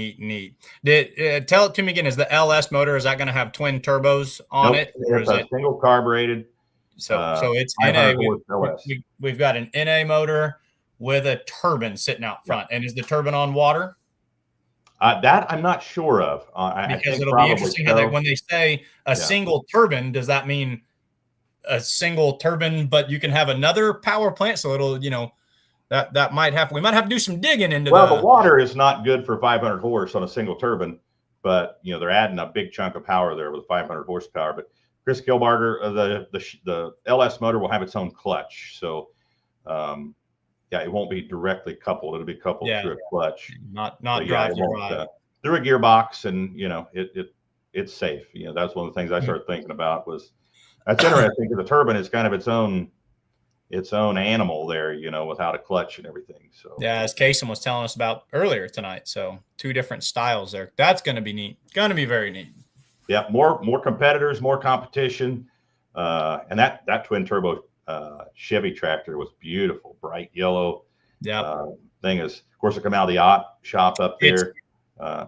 it to me again. Is the LS motor, is that going to have twin turbos on it? Or it's a single carbureted. So it's NA. We've got an NA motor with a turbine sitting out front. And is the turbine on water? That I'm not sure of. Because it'll be interesting how when they say a single turbine, does that mean a single turbine, but you can have another power plant? So it'll, that might have, we might have to do some digging into the water is not good for 500 horse on a single turbine, but they're adding a big chunk of power there with 500 horsepower. But Chris Kilbarger, the LS motor will have its own clutch. So, it won't be directly coupled. It'll be coupled through a clutch, not drive through a gearbox, and it's safe. That's one of the things I started thinking about was that's interesting because the turbine is kind of its own animal there, without a clutch and everything. So as Kasen was telling us about earlier tonight. So 2 different styles there. That's going to be neat. Going to be very neat. Yeah, more competitors, more competition, and that twin turbo Chevy tractor was beautiful, bright yellow. Thing is, of course, it come out of the yacht shop up there.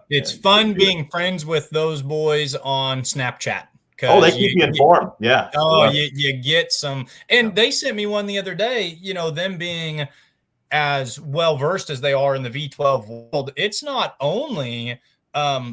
It's fun being friends with those boys on Snapchat. They keep you informed. Yeah. You get some, and they sent me one the other day. Them being as well versed as they are in the V12 world, it's not only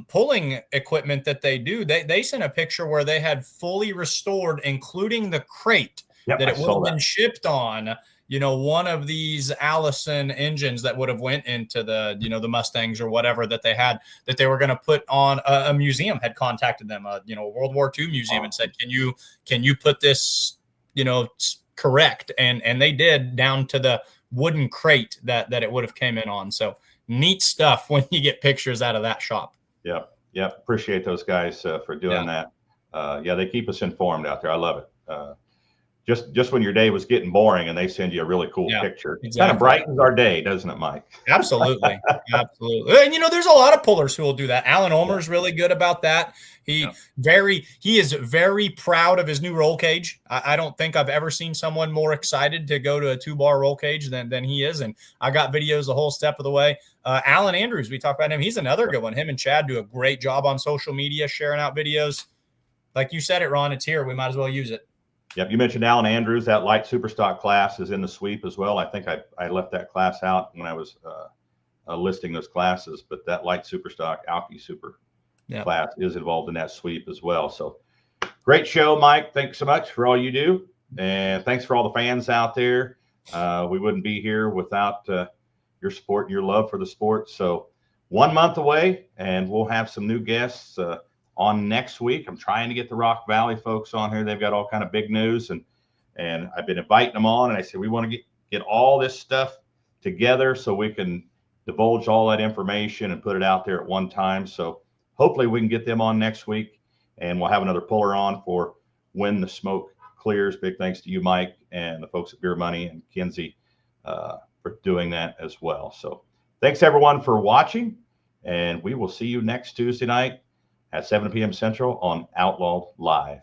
pulling equipment that they do. They sent a picture where they had fully restored, including the crate that it would have been shipped on. One of these Allison engines that would have went into the, the Mustangs or whatever that they had, that they were going to put on a museum had contacted them, a World War II museum, and said, can you put this, correct? And they did, down to the wooden crate that it would have came in on. So neat stuff when you get pictures out of that shop. Yeah. Appreciate those guys for doing that. They keep us informed out there. I love it. Just when your day was getting boring and they send you a really cool picture, it kind of brightens our day, doesn't it, Mike? Absolutely. And there's a lot of pullers who will do that. Alan Ulmer's really good about that. He is very proud of his new roll cage. I don't think I've ever seen someone more excited to go to a 2-bar roll cage than he is. And I got videos the whole step of the way. Alan Andrews, we talk about him. He's another good one. Him and Chad do a great job on social media, sharing out videos. Like you said it, Ron, it's here. We might as well use it. Yep, you mentioned Alan Andrews. That light superstock class is in the sweep as well. I think I left that class out when I was listing those classes, but that light superstock Alki Super class is involved in that sweep as well. So great show, Mike. Thanks so much for all you do, and thanks for all the fans out there. We wouldn't be here without your support and your love for the sport. So 1 month away, and we'll have some new guests on next week. I'm trying to get the Rock Valley folks on here. They've got all kind of big news, and I've been inviting them on, and I said, we want to get all this stuff together so we can divulge all that information and put it out there at one time. So hopefully we can get them on next week, and we'll have another puller on for when the smoke clears. Big thanks to you, Mike, and the folks at Beer Money and Kinsey for doing that as well. So thanks everyone for watching, and we will see you next Tuesday night at 7 p.m. Central on Outlawed Live.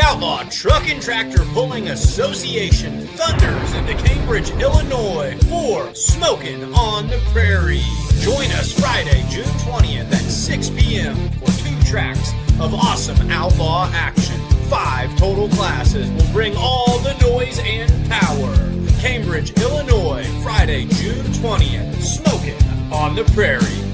Outlaw Truck and Tractor Pulling Association thunders into Cambridge, Illinois for Smokin' on the Prairie. Join us Friday, June 20th at 6 p.m. for 2 tracks of awesome outlaw action. 5 total classes will bring all the noise and power. Cambridge, Illinois, Friday, June 20th. Smoking on the Prairie.